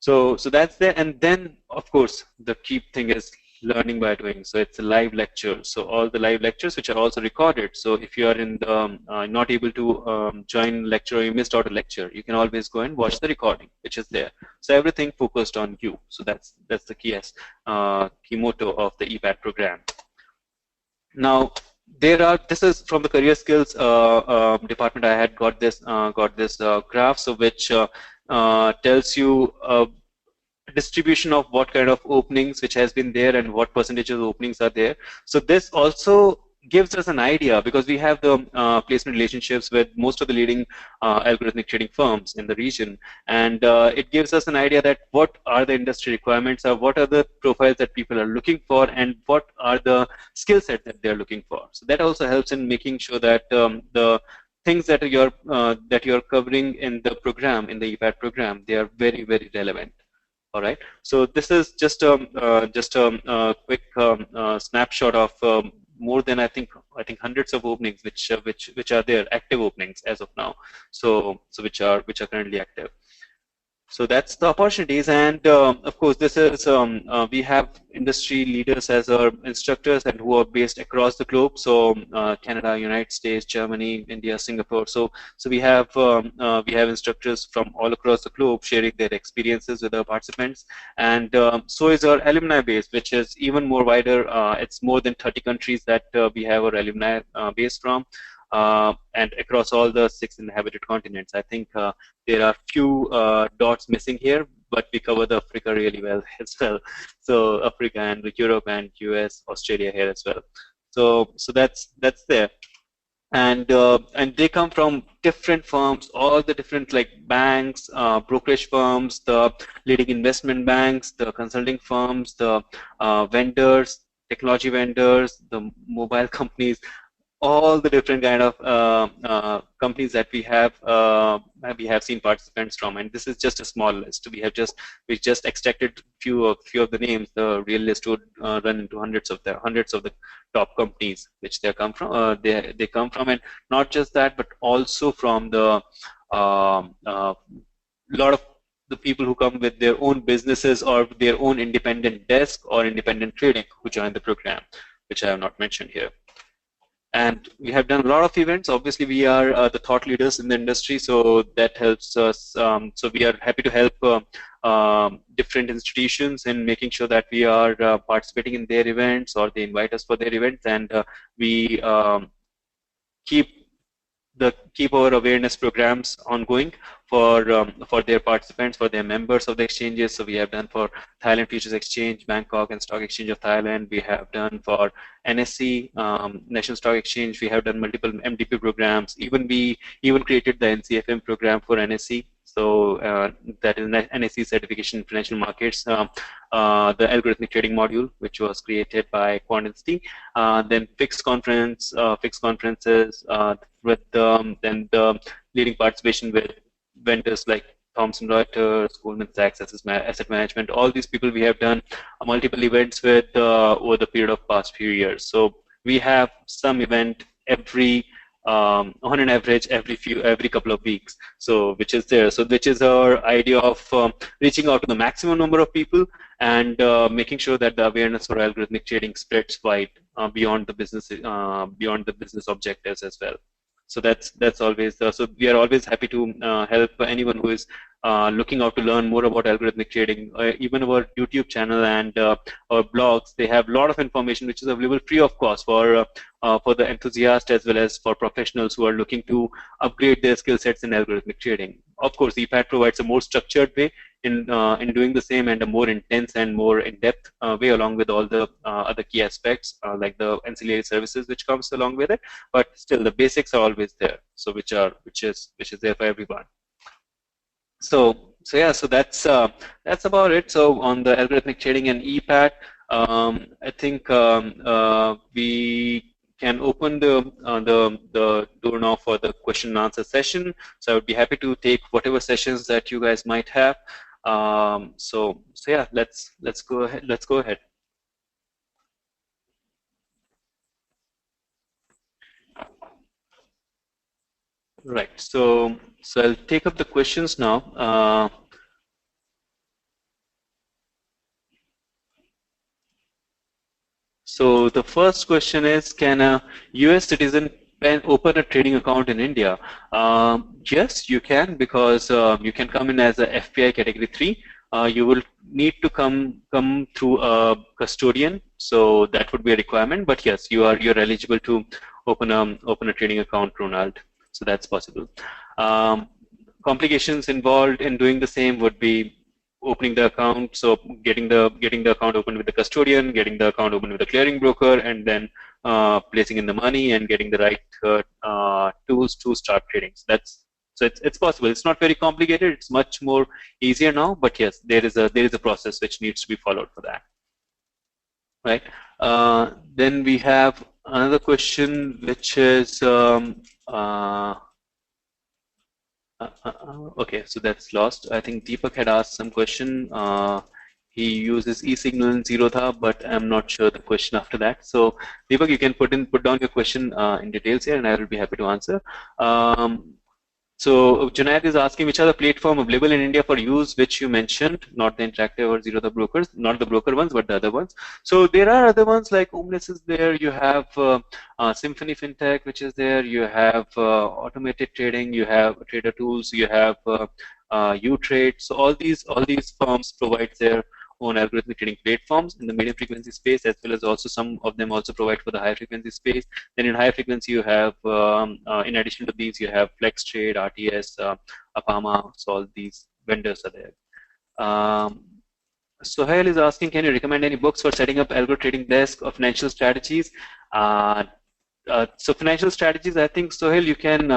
S2: So that's there. And then of course the key thing is learning by doing. So it's a live lecture. So all the live lectures, which are also recorded. So if you are in the not able to join lecture, or you missed out a lecture, you can always go and watch the recording, which is there. So everything focused on you. So that's the key motto of the EPAT program. Now, this is from the career skills department. I had got this graph, so which tells you distribution of what kind of openings which has been there, and what percentage of openings are there. So this also gives us an idea, because we have the placement relationships with most of the leading algorithmic trading firms in the region, and it gives us an idea that what are the industry requirements, or what are the profiles that people are looking for, and what are the skill set that they're looking for. So that also helps in making sure that the things that you're covering in the program, in the EPAT program, they are very, very relevant. All right. So this is just a quick snapshot of more than I think hundreds of openings which are there, active openings as of now. So which are currently active. So that's the opportunities, and of course this is we have industry leaders as our instructors, and who are based across the globe. So Canada, United States, Germany, India, Singapore. So we have instructors from all across the globe sharing their experiences with our participants, and so is our alumni base, which is even more wider. It's more than 30 countries that we have our alumni base from. And across all the 6 inhabited continents. I think there are few dots missing here, but we cover the Africa really well as well. So Africa and Europe and US, Australia here as well. So that's there. And they come from different firms, all the different like banks, brokerage firms, the leading investment banks, the consulting firms, the vendors, technology vendors, the mobile companies, all the different kind of companies that we have seen participants from. And this is just a small list. We just extracted few of the names. The real list would run into hundreds of the top companies which they come from. They come from, and not just that, but also from the lot of the people who come with their own businesses, or their own independent desk or independent trading, who join the program, which I have not mentioned here. And we have done a lot of events. Obviously, we are the thought leaders in the industry, so that helps us. So we are happy to help different institutions in making sure that we are participating in their events, or they invite us for their events, and we keep our awareness programs ongoing for their participants, for their members of the exchanges. So we have done for Thailand Futures Exchange, Bangkok and Stock Exchange of Thailand. We have done for NSE, National Stock Exchange. We have done multiple MDP programs. We even created the NCFM program for NSE. So that is NSE certification in financial markets, the algorithmic trading module, which was created by QuantInsti. Then fixed conferences with then the leading participation with vendors like Thomson Reuters, Goldman Sachs, Asset Management. All these people we have done multiple events with over the period of past few years. So we have some event on an average every couple of weeks. So which is there. So which is our idea of reaching out to the maximum number of people, and making sure that the awareness for algorithmic trading spreads wide beyond the business objectives as well. So that's always so we are always happy to help anyone who is looking out to learn more about algorithmic trading. Even our YouTube channel and our blogs, they have a lot of information which is available free of cost for the enthusiast as well as for professionals who are looking to upgrade their skill sets in algorithmic trading. Of course, EPAT provides a more structured way in doing the same, and a more intense and more in-depth way, along with all the other key aspects like the ancillary services which comes along with it. But still, the basics are always there. So which is there for everyone. So yeah, so that's about it. So on the algorithmic trading and EPAT, I think we can open the door now for the question and answer session. So I would be happy to take whatever sessions that you guys might have. So yeah, let's go ahead. Let's go ahead. Right. So I'll take up the questions now. So the first question is, can a US citizen open a trading account in India? Yes, you can, because you can come in as a FPI category 3. You will need to come through a custodian, so that would be a requirement. But yes, you're eligible to open a trading account, Ronald. So that's possible. Complications involved in doing the same would be opening the account, so getting the account open with the custodian, getting the account open with the clearing broker, and then placing in the money and getting the right tools to start trading. So it's possible. It's not very complicated. It's much more easier now. But yes, there is a process which needs to be followed for that. Right. Then we have another question, which is okay, so that's lost. I think Deepak had asked some question. He uses e-signal in Zerodha, but I'm not sure the question after that. So Deepak, you can put down your question in details here, and I will be happy to answer. So Junaid is asking, which are the platform available in India for use, which you mentioned, not the interactive or Zerodha brokers, not the broker ones, but the other ones. So there are other ones like Omnis is there. You have Symphony FinTech, which is there. You have automated trading. You have Trader Tools. You have U-Trade. So all these firms provide their own algorithmic trading platforms in the medium frequency space, as well as also some of them also provide for the high frequency space. Then in high frequency, you have, in addition to these, you have FlexTrade, RTS, Apama. So all these vendors are there. Sohail is asking, can you recommend any books for setting up algo trading desk of financial strategies? So financial strategies, I think, Sohail, you can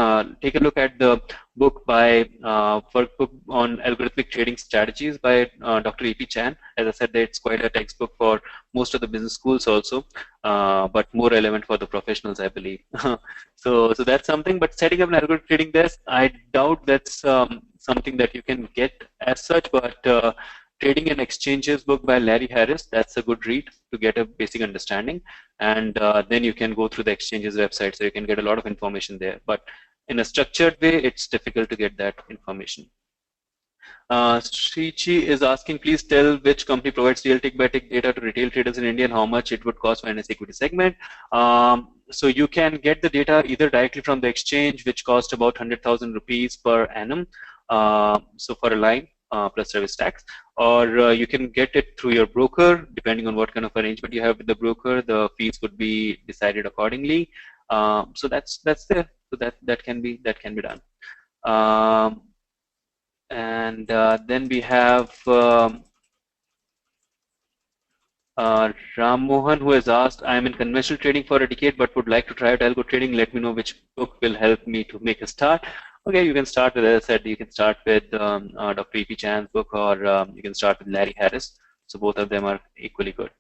S2: take a look at the book by workbook on algorithmic trading strategies by Dr. E.P. Chan. As I said, it's quite a textbook for most of the business schools also, but more relevant for the professionals, I believe. So that's something. But setting up an algorithmic trading desk, I doubt that's something that you can get as such. But Trading and Exchanges book by Larry Harris, that's a good read to get a basic understanding. And then you can go through the exchanges website, so you can get a lot of information there. But in a structured way, it's difficult to get that information. Srichi is asking, please tell which company provides real tick by tick data to retail traders in India and how much it would cost for an equity segment. So you can get the data either directly from the exchange, which cost about 100,000 rupees per annum. So for a line plus service tax, or you can get it through your broker, depending on what kind of arrangement you have with the broker. The fees would be decided accordingly. So that's there. So that can be done. And then we have Ram Mohan, who has asked, I am in conventional trading for a decade but would like to try out algo trading. Let me know which book will help me to make a start. Okay, you can start with, as I said, you can start with Dr. E.P. Chan's book, or you can start with Larry Harris. So both of them are equally good.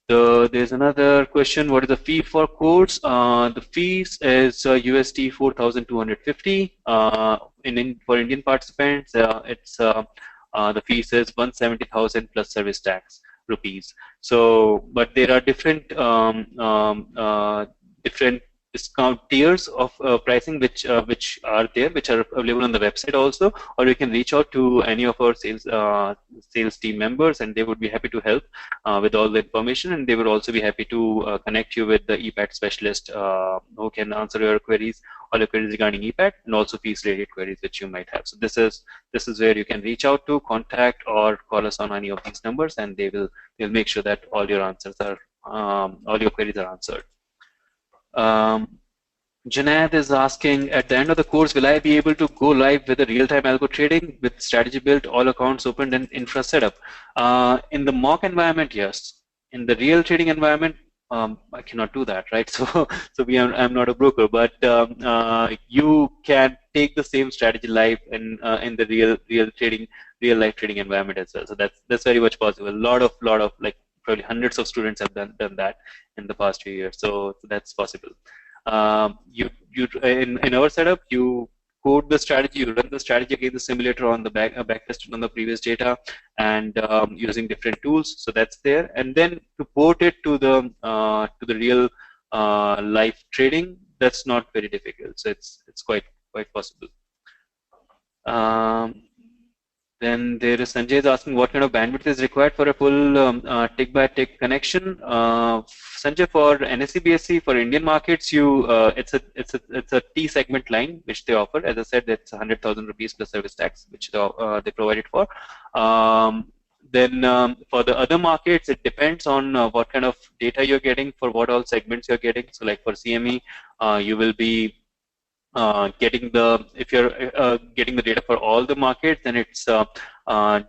S2: There's another question. What is the fee for course? The fees is USD 4,250. For Indian participants, it's the fees is 170,000 plus service tax rupees. So, but there are different discount tiers of pricing which are there, which are available on the website also, or you can reach out to any of our sales team members, and they would be happy to help with all the information, and they would also be happy to connect you with the EPAT specialist who can answer your queries, all your queries regarding EPAT, and also fees related queries which you might have. So this is where you can reach out to, contact, or call us on any of these numbers, and they'll make sure that all your answers are all your queries are answered. Junaid is asking, at the end of the course, will I be able to go live with a real-time algo trading with strategy built, all accounts opened, and infra setup? In the mock environment, yes. In the real trading environment, I cannot do that, right? So I'm not a broker, but you can take the same strategy live in the real life trading environment as well. So that's very much possible. A lot of like probably hundreds of students have done that in the past few years. So that's possible. In our setup, you code the strategy, you run the strategy against the simulator on the backtested on the previous data, and using different tools. So that's there, and then to port it to the real live trading, that's not very difficult. So it's quite possible. Then there is Sanjay is asking what kind of bandwidth is required for a full tick-by-tick connection. Sanjay, for NSE BSE for Indian markets, it's a T segment line which they offer. As I said, it's 100,000 rupees plus service tax which they provided for. Then for the other markets, it depends on what kind of data you're getting, for what all segments you're getting. So like for CME, you will be if you're getting the data for all the markets, then it's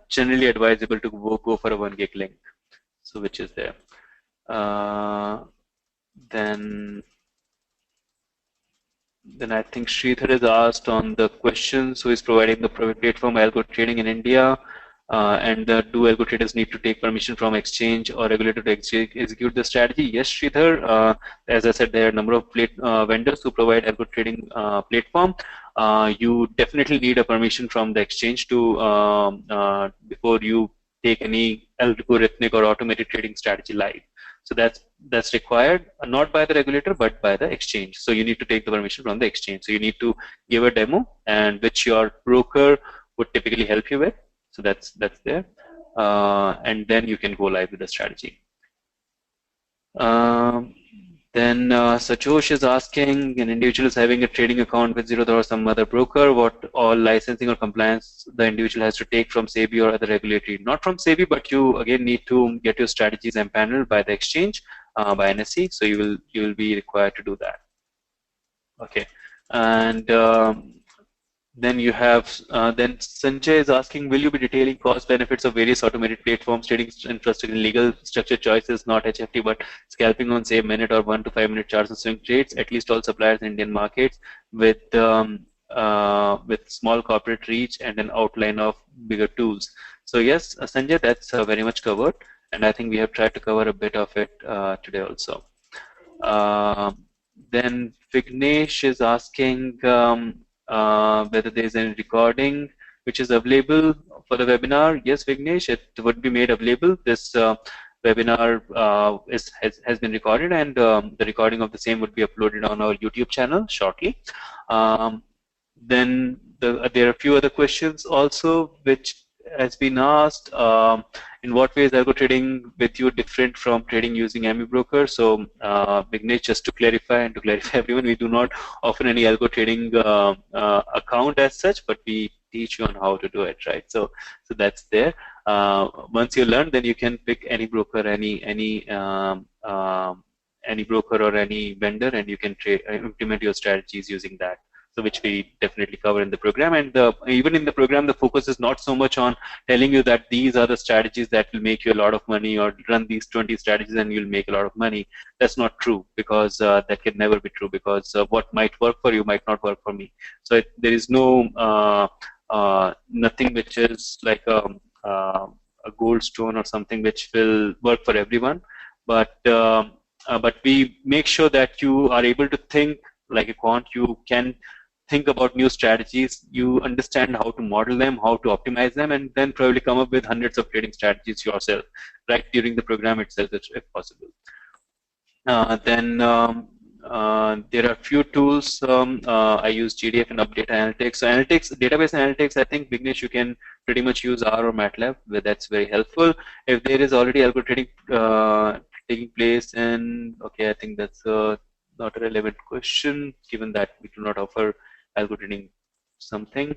S2: generally advisable to go for a 1 gig link, so which is there. Then I think Sridhar is asked on the questions, who is providing the platform algo trading in India, and do algo traders need to take permission from exchange or regulator to execute the strategy? Yes, Sridhar. As I said, there are a number of vendors who provide algo trading platform. You definitely need a permission from the exchange to before you take any algorithmic or automated trading strategy live. So that's required, not by the regulator but by the exchange. So you need to take the permission from the exchange. So you need to give a demo, and which your broker would typically help you with. So that's there, and then you can go live with the strategy. Then Sachosh is asking, an individual is having a trading account with $0 or some other broker, what all licensing or compliance the individual has to take from SEBI or other regulatory? Not from SEBI, but you again need to get your strategies empaneled by the exchange, by NSE. So you will be required to do that. Okay, and then you have then Sanjay is asking, will you be detailing cost benefits of various automated platforms trading infrastructure in legal structure choices, not HFT, but scalping on say minute or 1 to 5 minute charts and swing trades, at least all suppliers in Indian markets with small corporate reach and an outline of bigger tools? So yes, Sanjay, that's very much covered, and I think we have tried to cover a bit of it today also. Then Vignesh is asking whether there is any recording which is available for the webinar. Yes, Vignesh, it would be made available. This webinar has been recorded, and the recording of the same would be uploaded on our YouTube channel shortly. Then there are a few other questions also which has been asked. In what ways algo trading with you different from trading using AMI broker? So Vignesh, just to clarify and to clarify everyone, we do not offer any algo trading account as such, but we teach you on how to do it, right? So that's there. Once you learn, then you can pick any broker, any broker or any vendor, and you can implement your strategies using that. So which we definitely cover in the program, and even in the program, the focus is not so much on telling you that these are the strategies that will make you a lot of money, or run these 20 strategies and you'll make a lot of money. That's not true, because that can never be true, because what might work for you might not work for me. So there is no nothing which is like a gold stone or something which will work for everyone, but we make sure that you are able to think like a quant. You can think about new strategies, you understand how to model them, how to optimize them, and then probably come up with hundreds of trading strategies yourself, right, during the program itself, if possible. Then there are few tools. I use GDF and Update Analytics. So analytics, database analytics, I think, Vignesh, you can pretty much use R or MATLAB, where that's very helpful. If there is already algo trading taking place, and okay, I think that's not a relevant question, given that we do not offer algo trading something.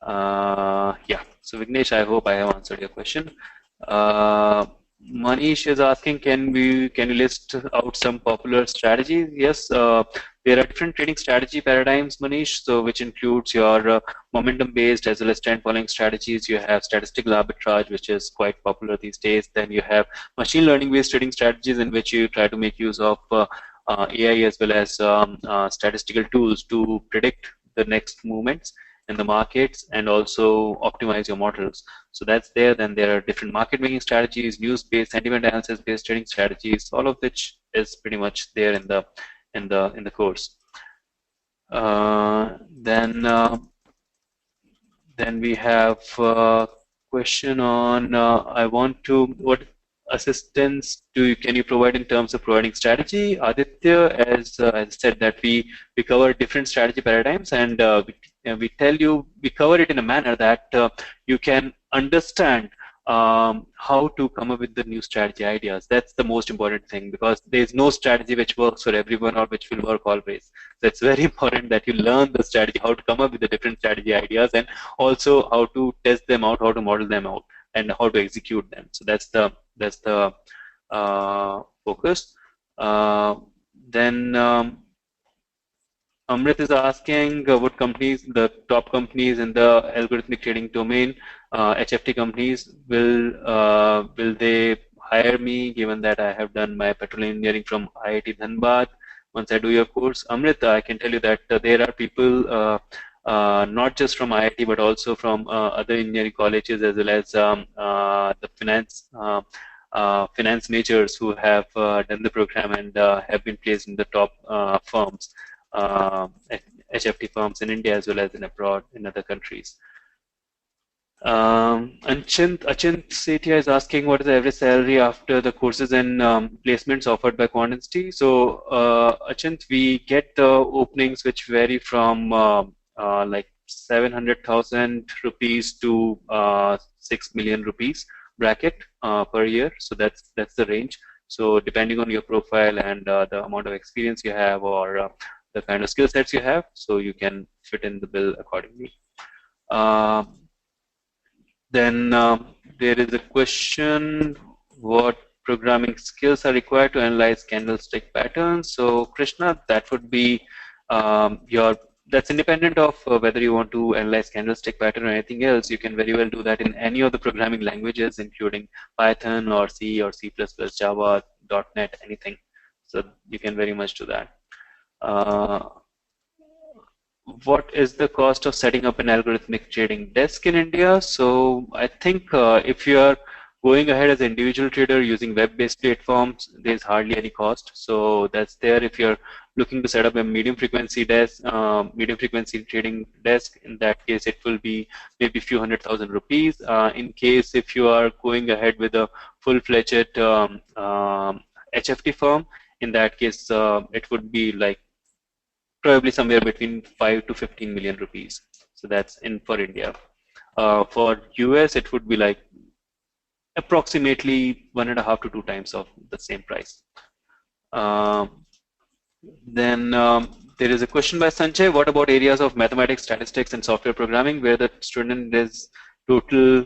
S2: Yeah, so Vignesh, I hope I have answered your question. Manish is asking, can you list out some popular strategies? Yes, there are different trading strategy paradigms, Manish. So which includes your momentum-based as well as trend following strategies. You have statistical arbitrage, which is quite popular these days. Then you have machine learning-based trading strategies, in which you try to make use of AI as well as statistical tools to predict the next movements in the markets and also optimize your models. So that's there. Then there are different market making strategies, news-based, sentiment analysis-based trading strategies, all of which is pretty much there in the course. Then we have a question on I want to what assistance can you provide in terms of providing strategy? Aditya, as I said, that we cover different strategy paradigms, and we tell you we cover it in a manner that you can understand how to come up with the new strategy ideas. That's the most important thing, because there's no strategy which works for everyone or which will work always. So it's very important that you learn the strategy, how to come up with the different strategy ideas, and also how to test them out, how to model them out, and how to execute them. So that's the focus. Then Amrit is asking what companies, the top companies in the algorithmic trading domain, HFT companies, will they hire me, given that I have done my petrol engineering from IIT Dhanbad? Once I do your course, Amrit, I can tell you that there are people not just from IIT but also from other engineering colleges, as well as the finance majors who have done the program and have been placed in the top firms. HFT firms in India as well as in abroad in other countries. Achint Setia is asking, what is the average salary after the courses and placements offered by QuantInsti? So Achint, we get the openings which vary from like 700,000 rupees to 6 million rupees bracket per year. So that's the range. So depending on your profile and the amount of experience you have, or the kind of skill sets you have, so you can fit in the bill accordingly. Then there is a question, what programming skills are required to analyze candlestick patterns? So Krishna, that would be that's independent of whether you want to analyze candlestick pattern or anything else. You can very well do that in any of the programming languages, including Python or C or C++, Java, .NET, anything. So you can very much do that. What is the cost of setting up an algorithmic trading desk in India? So I think if you are going ahead as an individual trader using web-based platforms, there's hardly any cost. So that's there. If you're looking to set up a medium frequency desk, medium frequency trading desk, in that case it will be maybe a few 100,000 rupees. In case if you are going ahead with a full-fledged HFT firm, in that case it would be like probably somewhere between 5 to 15 million rupees. So that's in for India. For US, it would be like approximately 1.5 to 2 times of the same price. Then there is a question by Sanjay. What about areas of mathematics, statistics, and software programming where the student is total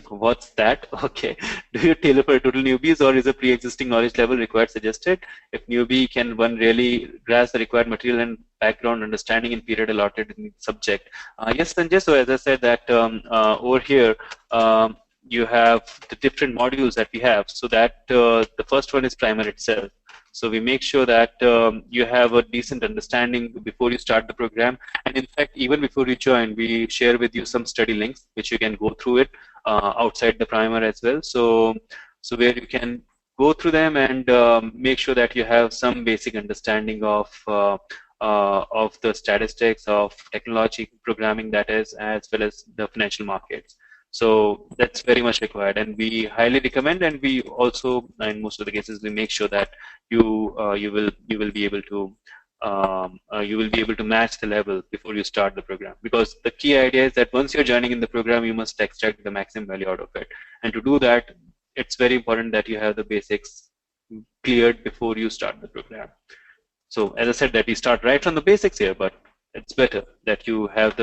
S2: what's that? Okay. Do you tailor for total newbies, or is a pre-existing knowledge level required suggested? If newbie, can one really grasp the required material and background understanding in period allotted in the subject? Yes, Sanjay. So as I said that over here, you have the different modules that we have. So that the first one is primer itself. So we make sure that you have a decent understanding before you start the program. And in fact, even before you join, we share with you some study links, which you can go through it outside the primer as well. So where you can go through them and make sure that you have some basic understanding of the statistics, of technology programming, that is, as well as the financial markets. So that's very much required, and we highly recommend. And we also, in most of the cases, we make sure that you will be able to match the level before you start the program, because the key idea is that once you're joining in the program, you must extract the maximum value out of it. And to do that, it's very important that you have the basics cleared before you start the program. So as I said, that you start right from the basics here, but it's better that you have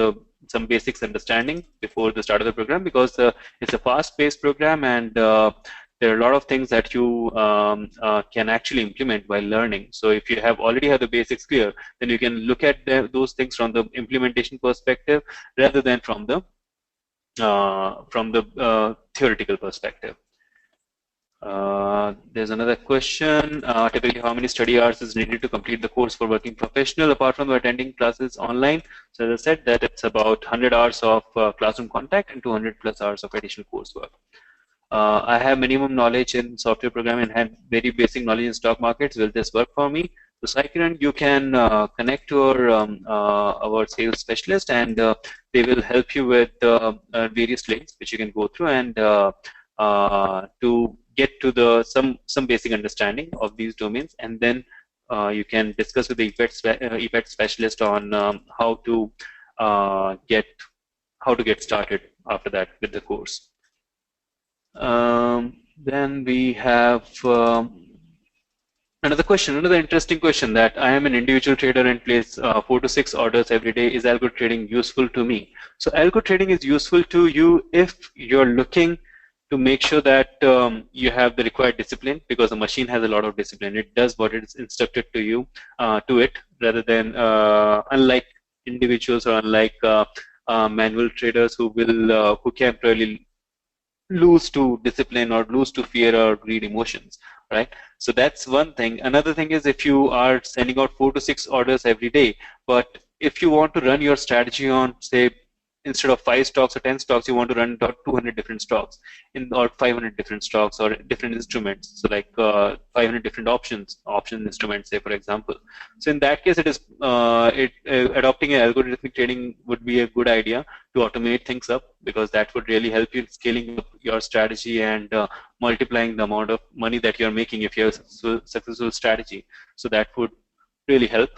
S2: some basics understanding before the start of the program, because it's a fast-paced program, and there are a lot of things that you can actually implement while learning. So if you already have the basics clear, then you can look at those things from the implementation perspective rather than from the theoretical perspective. There's another question. Typically, how many study hours is needed to complete the course for working professional, apart from attending classes online? So as I said, that it's about 100 hours of classroom contact and 200 plus hours of additional coursework. I have minimum knowledge in software programming and had very basic knowledge in stock markets. Will this work for me? So Saikiran, you can connect to our sales specialist, and they will help you with various links which you can go through, and to get to some basic understanding of these domains, and then you can discuss with the EPET specialist on how to get started after that with the course. Then we have another interesting question, that I am an individual trader and place 4 to 6 orders every day. Is algo trading useful to me? So algo trading is useful to you if you're looking to make sure that you have the required discipline, because the machine has a lot of discipline. It does what it's instructed to you, rather than unlike individuals, or unlike manual traders who can't really lose to discipline or lose to fear or greed emotions, right? So that's one thing. Another thing is, if you are sending out 4 to 6 orders every day, but if you want to run your strategy on, say, instead of 5 stocks or 10 stocks, you want to run 200 different stocks or 500 different stocks or different instruments. So like 500 different option instruments, say, for example. So in that case, adopting an algorithmic trading would be a good idea to automate things up, because that would really help you in scaling up your strategy and multiplying the amount of money that you're making if you have a successful strategy. So that would really help.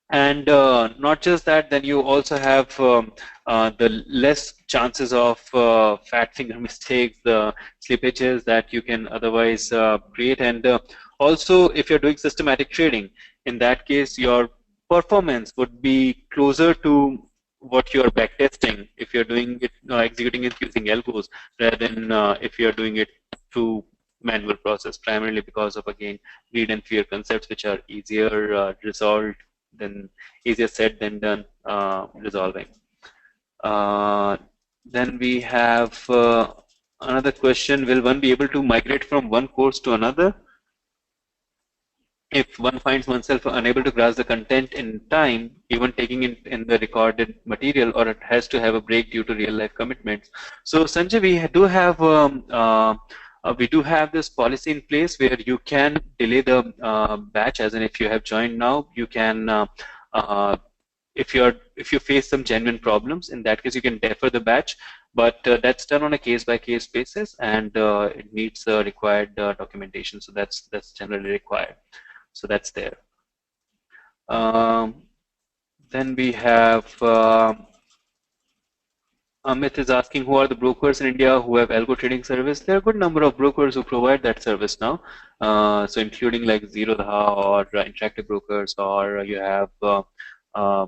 S2: And not just that, then you also have the less chances of fat finger mistakes, the slippages that you can otherwise create. And also, if you're doing systematic trading, in that case, your performance would be closer to what you're backtesting if you're doing it, executing it using algos, rather than if you're doing it through manual process, primarily because of, again, greed and fear concepts, which are easier said than done resolving. Then we have another question: will one be able to migrate from one course to another if one finds oneself unable to grasp the content in time, even taking in the recorded material, or it has to have a break due to real life commitments? So Sanjay, we do have this policy in place where you can delay the batch, as in if you have joined now, you can, if you face some genuine problems, in that case you can defer the batch, but that's done on a case-by-case basis, and it needs required documentation. So that's generally required. So that's there. Then we have Amit is asking, who are the brokers in India who have algo trading service? There are a good number of brokers who provide that service now. So including like Zero Dha or Interactive Brokers, or you have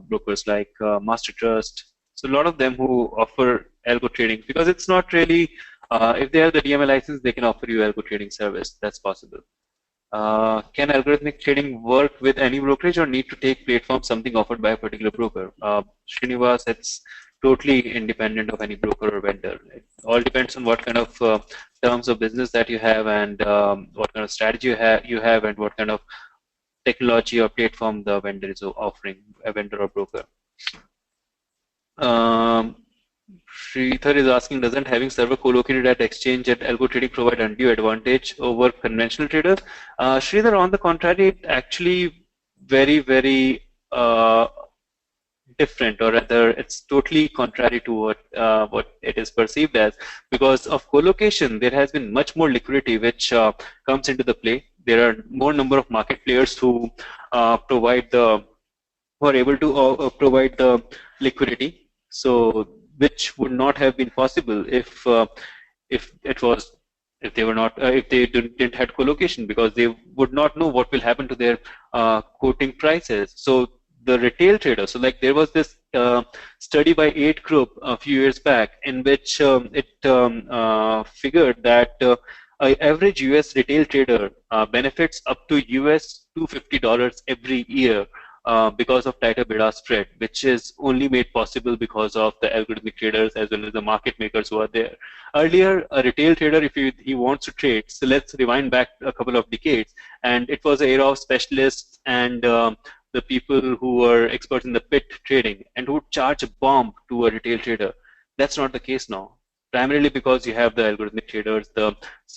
S2: brokers like Master Trust. So a lot of them who offer algo trading, because it's not really, if they have the DMA license, they can offer you algo trading service. That's possible. Can algorithmic trading work with any brokerage, or need to take platform something offered by a particular broker? Srinivas, it's totally independent of any broker or vendor. It all depends on what kind of terms of business that you have, and what kind of strategy you have, and what kind of technology or platform the vendor is offering, a vendor or broker. Sridhar is asking, doesn't having server co-located at exchange at algo trading provide undue advantage over conventional traders? Sridhar, on the contrary, it actually very different, or rather it's totally contrary to what it is perceived as. Because of co-location, there has been much more liquidity which comes into the play. There are more number of market players who provide the who are able to provide the liquidity, so which would not have been possible if it was if they were not if they didn't had co-location, because they would not know what will happen to their quoting prices. So the retail trader, so like there was this study by 8 Group a few years back in which it figured that average US retail trader benefits up to US $250 every year because of tighter bid-ask spread, which is only made possible because of the algorithmic traders as well as the market makers who are there. Earlier, a retail trader, if he wants to trade, so let's rewind back a couple of decades, and it was an era of specialists and the people who were experts in the pit trading and who would charge a bomb to a retail trader. That's not the case now. Primarily because you have the algorithmic traders,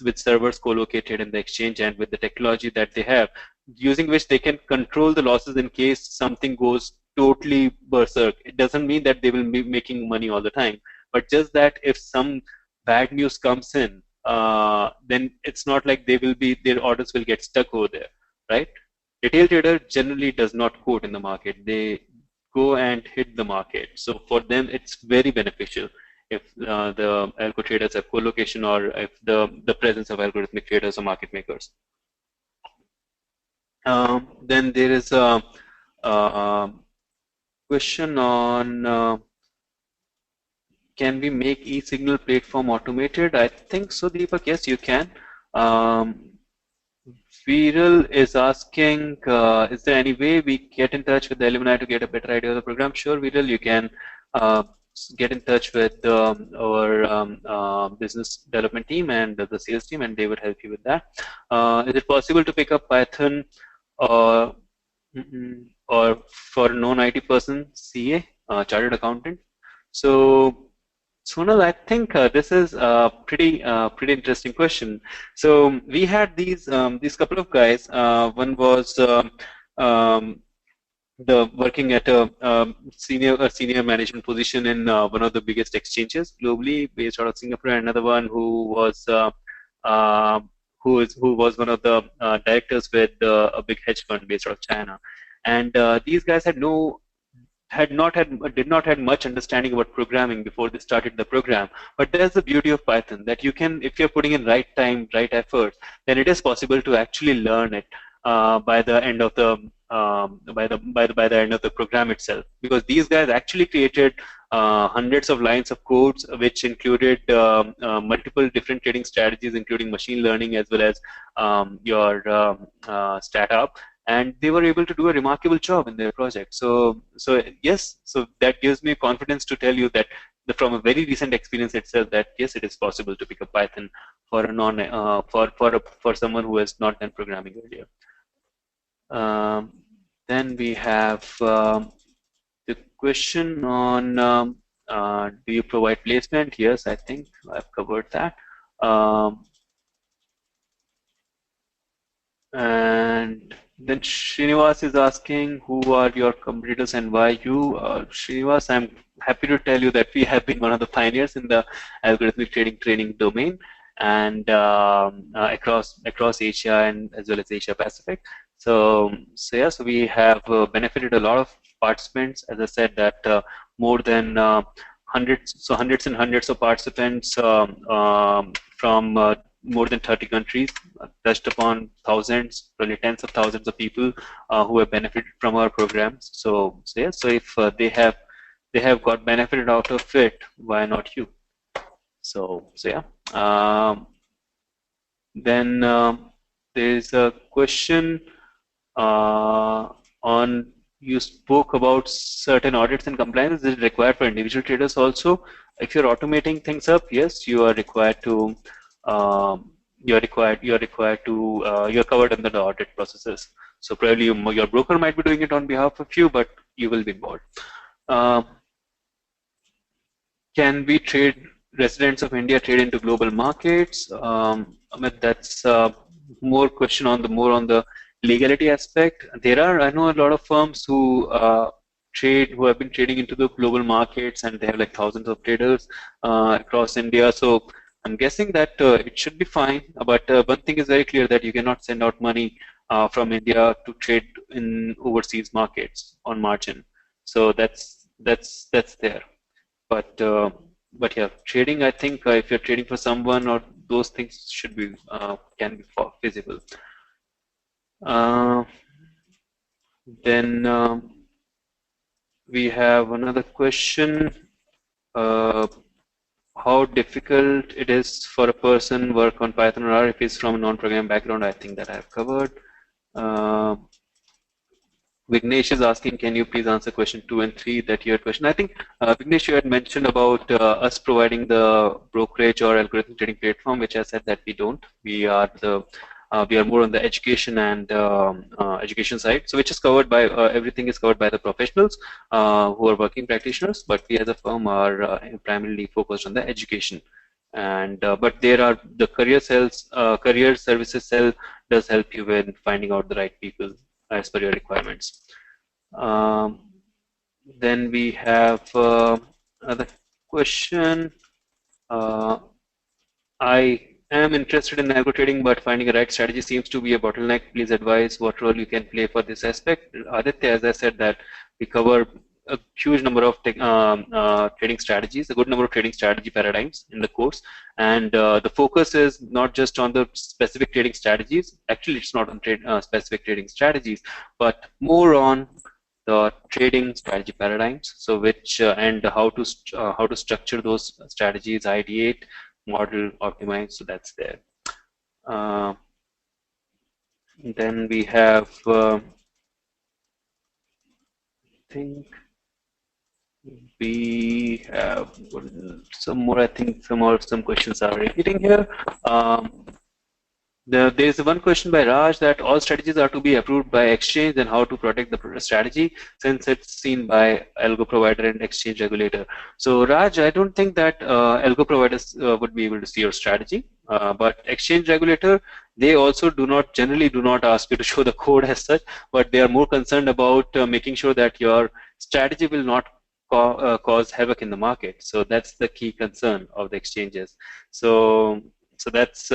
S2: with servers co-located in the exchange and with the technology that they have, using which they can control the losses in case something goes totally berserk. It doesn't mean that they will be making money all the time, but just that if some bad news comes in, then it's not like their orders will get stuck over there, right? Retail trader generally does not quote in the market. They go and hit the market. So for them, it's very beneficial if the algo traders have co-location, or if the presence of algorithmic traders or market makers. Then there is a question on can we make e-signal platform automated? I think so, Deepak. Yes, you can. Viral is asking, is there any way we get in touch with the alumni to get a better idea of the program? Sure, Viral, you can get in touch with our business development team and the sales team, and they would help you with that. Is it possible to pick up Python or for non-IT person, CA, chartered accountant? So Sonal, I think this is a pretty interesting question. So we had these couple of guys. One was working at a senior management position in one of the biggest exchanges globally, based out of Singapore. And another one who was one of the directors with a big hedge fund based out of China. And these guys did not had much understanding about programming before they started the program. But there's the beauty of Python, that you can, if you're putting in right time, right effort, then it is possible to actually learn it by the end of the end of the program itself. Because these guys actually created hundreds of lines of codes, which included multiple different trading strategies, including machine learning as well as your startup. And they were able to do a remarkable job in their project. So yes, so that gives me confidence to tell you that from a very recent experience itself, that yes, it is possible to pick up Python for a for someone who has not done programming earlier. Then we have the question on do you provide placement? Yes, I think I've covered that. And then Srinivas is asking, who are your competitors and why you? Srinivas, I'm happy to tell you that we have been one of the pioneers in the algorithmic trading training domain, and across Asia and as well as Asia Pacific. So yeah, so we have benefited a lot of participants. As I said, that more than hundreds and hundreds of participants from more than 30 countries, touched upon thousands, probably tens of thousands of people who have benefited from our programs. So yeah, so if they have got benefited out of it, why not you? So yeah. Then there's a question on, you spoke about certain audits and compliance. Is it required for individual traders also? If you're automating things up, yes, you are required to. You're covered under the audit processes. So probably your broker might be doing it on behalf of you, but you will be involved. Can we trade residents of India trade into global markets? Amit, that's more question on the legality aspect. I know a lot of firms who who have been trading into the global markets, and they have like thousands of traders across India. So I'm guessing that it should be fine. But one thing is very clear, that you cannot send out money from India to trade in overseas markets on margin. So that's there. But yeah, trading, I think if you're trading for someone, or those things should be can be feasible. Then we have another question. How difficult it is for a person work on Python or R if he's from a non-program background? I think that I've covered. Vignesh is asking, can you please answer question 2 and 3 that you had question? I think, Vignesh, you had mentioned about us providing the brokerage or algorithmic trading platform, which I said that we don't. We are more on the education and education side, so which is covered by everything is covered by the professionals who are working practitioners, but we as a firm are primarily focused on the education. And but there are the career services cell does help you in finding out the right people as per your requirements. Then we have another question. I am interested in algo trading, but finding a right strategy seems to be a bottleneck. Please advise what role you can play for this aspect. Aditya, as I said, that we cover a huge number of trading strategies, a good number of trading strategy paradigms in the course, and the focus is not just on the specific trading strategies. Actually, it's not on specific trading strategies, but more on the trading strategy paradigms. So which and how to structure those strategies, ideate, model, optimize. So that's there. Then we have I think we have some more. I think some questions are repeating here. There's one question by Raj, that all strategies are to be approved by exchange, and how to protect the strategy since it's seen by algo provider and exchange regulator. So Raj, I don't think that algo providers would be able to see your strategy, but exchange regulator, they also generally do not ask you to show the code as such, but they are more concerned about making sure that your strategy will not cause havoc in the market. So that's the key concern of the exchanges. So that's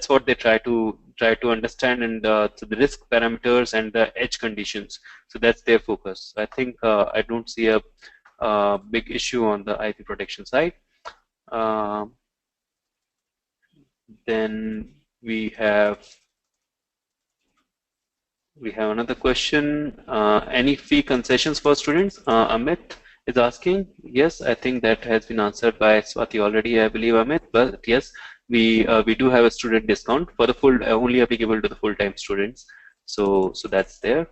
S2: what they try to understand, and so the risk parameters and the edge conditions. So that's their focus. I think I don't see a big issue on the IP protection side. Then we have another question. Any fee concessions for students? Amit is asking. Yes, I think that has been answered by Swati already, I believe, Amit. But yes, we do have a student discount for the full, only applicable to the full-time students. So that's there.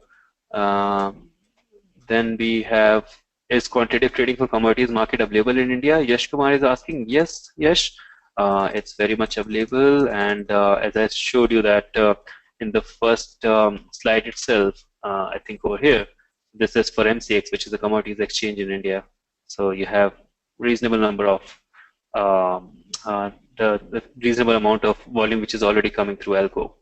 S2: Then we have, is quantitative trading for commodities market available in India? Yash Kumar is asking. Yes, Yash, it's very much available. And as I showed you that in the first slide itself, I think over here, this is for MCX, which is the commodities exchange in India. So you have reasonable number of the reasonable amount of volume which is already coming through algo.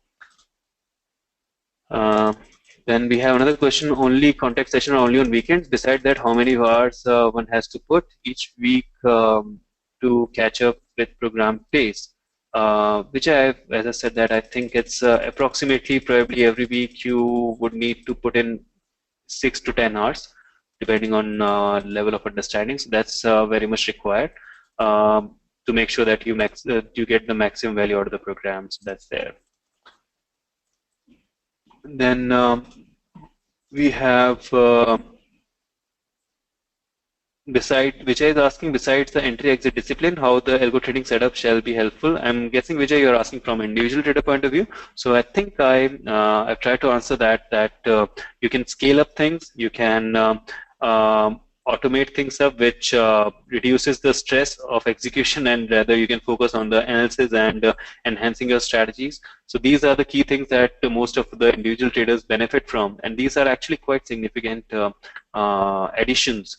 S2: Then we have another question, only contact session or only on weekends? Besides that, how many hours one has to put each week to catch up with program pace? Which as I said, that I think it's approximately, probably every week you would need to put in 6 to 10 hours, depending on level of understanding. So that's very much required to make sure that you get the maximum value out of the program. So that's there. Then we have Vijay is asking, besides the entry-exit discipline, how the algo trading setup shall be helpful? I'm guessing, Vijay, you're asking from individual trader point of view. So I think I've tried to answer that you can scale up things, you can automate things up, which reduces the stress of execution, and rather you can focus on the analysis and enhancing your strategies. So these are the key things that most of the individual traders benefit from, and these are actually quite significant additions.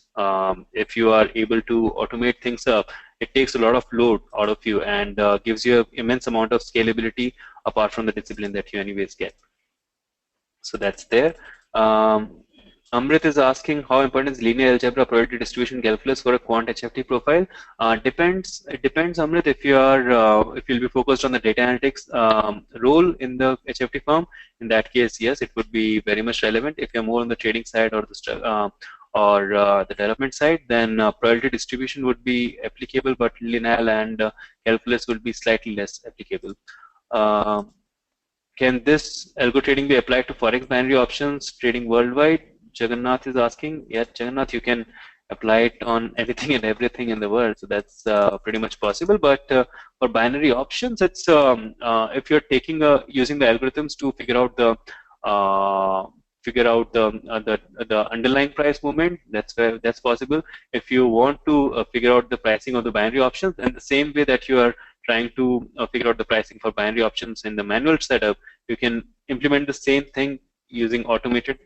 S2: If you are able to automate things up, it takes a lot of load out of you and gives you an immense amount of scalability apart from the discipline that you anyways get. So that's there. Amrit is asking how important is linear algebra probability distribution calculus for a quant HFT profile. Depends. It depends, Amrit. If you are if you'll be focused on the data analytics role in the HFT firm, in that case, yes, it would be very much relevant. If you're more on the trading side or the development side, then probability distribution would be applicable, but linear and calculus would be slightly less applicable. Um can this algo trading be applied to forex binary options trading worldwide? Jagannath is asking. Yeah, Jagannath, you can apply it on anything and everything in the world, so that's pretty much possible. But for binary options, it's if you're taking using the algorithms to uh, figure out the underlying price movement, that's possible. If you want to figure out the pricing of the binary options, and the same way that you are trying to figure out the pricing for binary options in the manual setup, you can implement the same thing using automated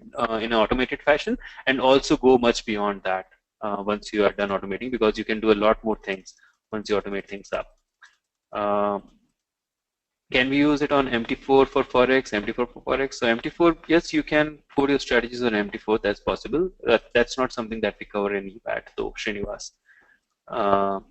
S2: in an automated fashion, and also go much beyond that once you are done automating, because you can do a lot more things once you automate things up. Uh, can we use it on MT4 for Forex, MT4 for Forex? So MT4, yes, you can code your strategies on MT4, that's possible. That's not something that we cover in EPAT though, Srinivas. Uh,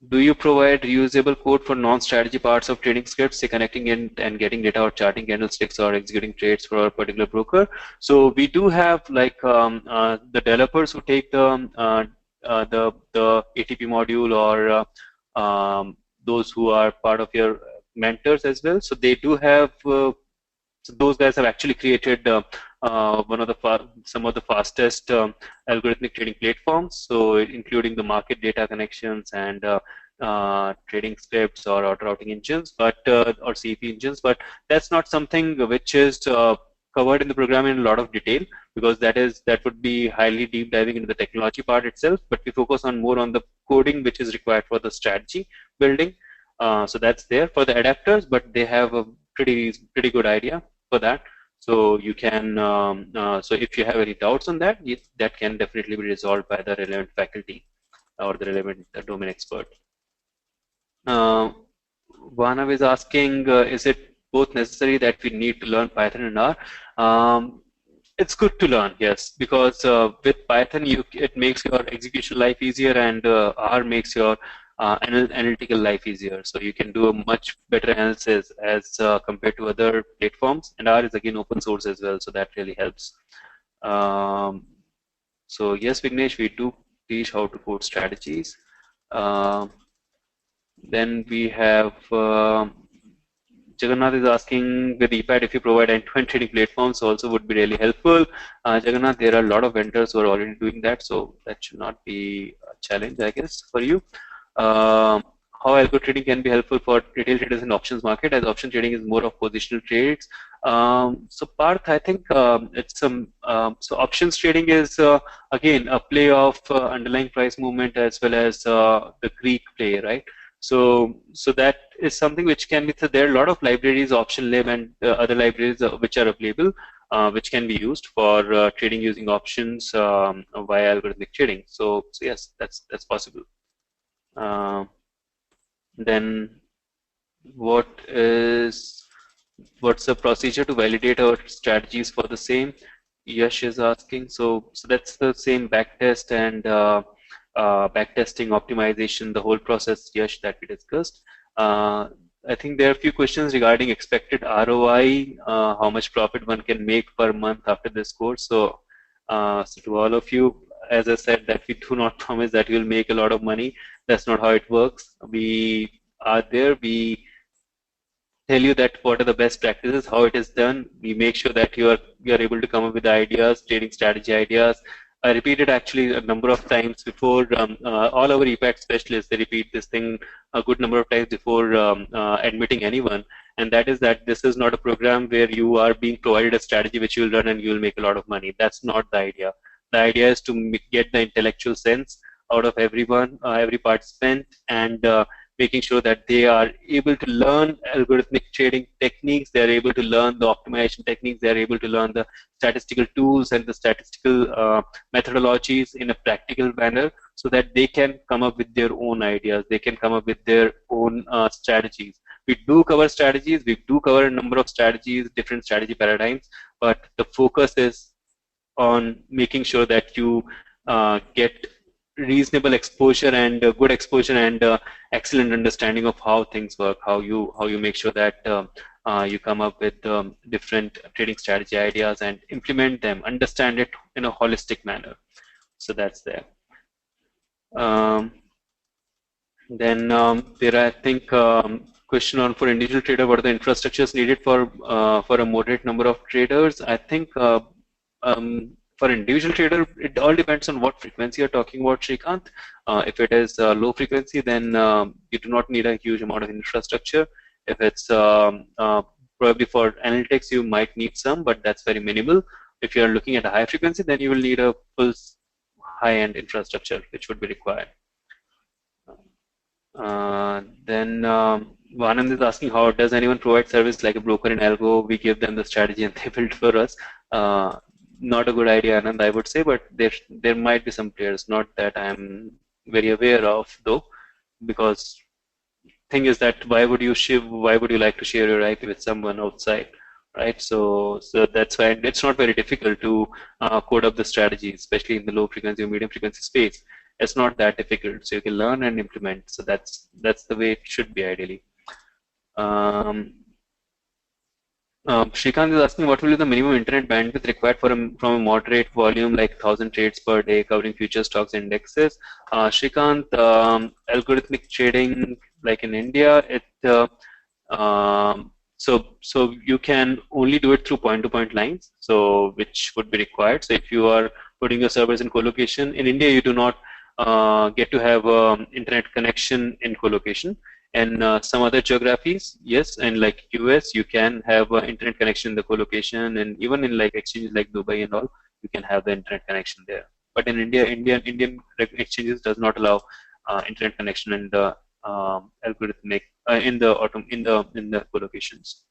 S2: do you provide reusable code for non-strategy parts of trading scripts, say connecting in and getting data or charting candlesticks or executing trades for a particular broker? So we do have like the developers who take the ATP module, or those who are part of your mentors as well. So they do have so those guys have actually created one of the some of the fastest algorithmic trading platforms. So including the market data connections and trading scripts or auto routing engines, but or CP engines. But that's not something which is covered in the program in a lot of detail, because that would be highly deep diving into the technology part itself. But we focus on more on the coding which is required for the strategy building. So that's there for the adapters, but they have a pretty good idea for that. So you can so if you have any doubts on that, that can definitely be resolved by the relevant faculty or the relevant domain expert. Vanav is asking, is it both necessary that we need to learn Python and R? It's good to learn, yes, because with Python, it makes your execution life easier, and R makes your analytical life easier. So you can do a much better analysis as compared to other platforms. And R is again open source as well, so that really helps. So yes, Vignesh, we do teach how to code strategies. Then we have Jagannath is asking, with EPAT, if you provide end-to-end trading platforms also would be really helpful. Jagannath, there are a lot of vendors who are already doing that, so that should not be a challenge, I guess, for you. How algo trading can be helpful for retail traders in options market, as option trading is more of positional trades. So Parth, I think it's some so options trading is again a play of underlying price movement as well as the Greek play, right? So that is something which can be, so there are a lot of libraries, OptionLib and other libraries which are available, which can be used for trading using options via algorithmic trading. So yes, that's possible. Then what's the procedure to validate our strategies for the same? Yash is asking. So that's the same backtest and backtesting, optimization, the whole process, Yash, that we discussed. I think there are a few questions regarding expected ROI, how much profit one can make per month after this course. So, so to all of you, as I said, that we do not promise that you'll make a lot of money. That's not how it works. We are there. We tell you that what are the best practices, how it is done. We make sure that you are able to come up with ideas, trading strategy ideas. I repeated actually a number of times before. All our EPAC specialists, they repeat this thing a good number of times before admitting anyone, and that is that this is not a program where you are being provided a strategy which you will run and you will make a lot of money. That's not the idea. The idea is to get the intellectual sense out of everyone, every participant, and making sure that they are able to learn algorithmic trading techniques, they are able to learn the optimization techniques, they are able to learn the statistical tools and the statistical methodologies in a practical manner, so that they can come up with their own ideas, they can come up with their own strategies. We do cover strategies, we do cover a number of strategies, different strategy paradigms, but the focus is on making sure that you get reasonable exposure and good exposure and excellent understanding of how things work, how you make sure that you come up with different trading strategy ideas and implement them, understand it in a holistic manner. So that's there. Then there are, I think, question on for individual trader, what are the infrastructures needed for a moderate number of traders? I think for individual trader, it all depends on what frequency you're talking about, Shrikant. If it is low frequency, then you do not need a huge amount of infrastructure. If it's probably for analytics, you might need some, but that's very minimal. If you're looking at a high frequency, then you will need a full high-end infrastructure, which would be required. Then Anand is asking, how does anyone provide service like a broker in algo? We give them the strategy and they build for us. Not a good idea, Anand, I would say, but there might be some players, not that I'm very aware of though, because thing is that why would you like to share your IP with someone outside, right? So that's why it's not very difficult to code up the strategy, especially in the low frequency or medium frequency space. It's not that difficult, so you can learn and implement. So that's the way it should be ideally. Shrikant is asking, what will be the minimum internet bandwidth required from a moderate volume like 1,000 trades per day covering futures, stocks, indexes? Shrikant, algorithmic trading, like in India, so you can only do it through point-to-point lines, so which would be required. So if you are putting your servers in colocation in India, you do not get to have internet connection in colocation. And some other geographies, yes, and like US, you can have internet connection in the colocation, and even in like exchanges like Dubai and all, you can have the internet connection there. But in India, Indian exchanges does not allow internet connection in the algorithmic in the colocations.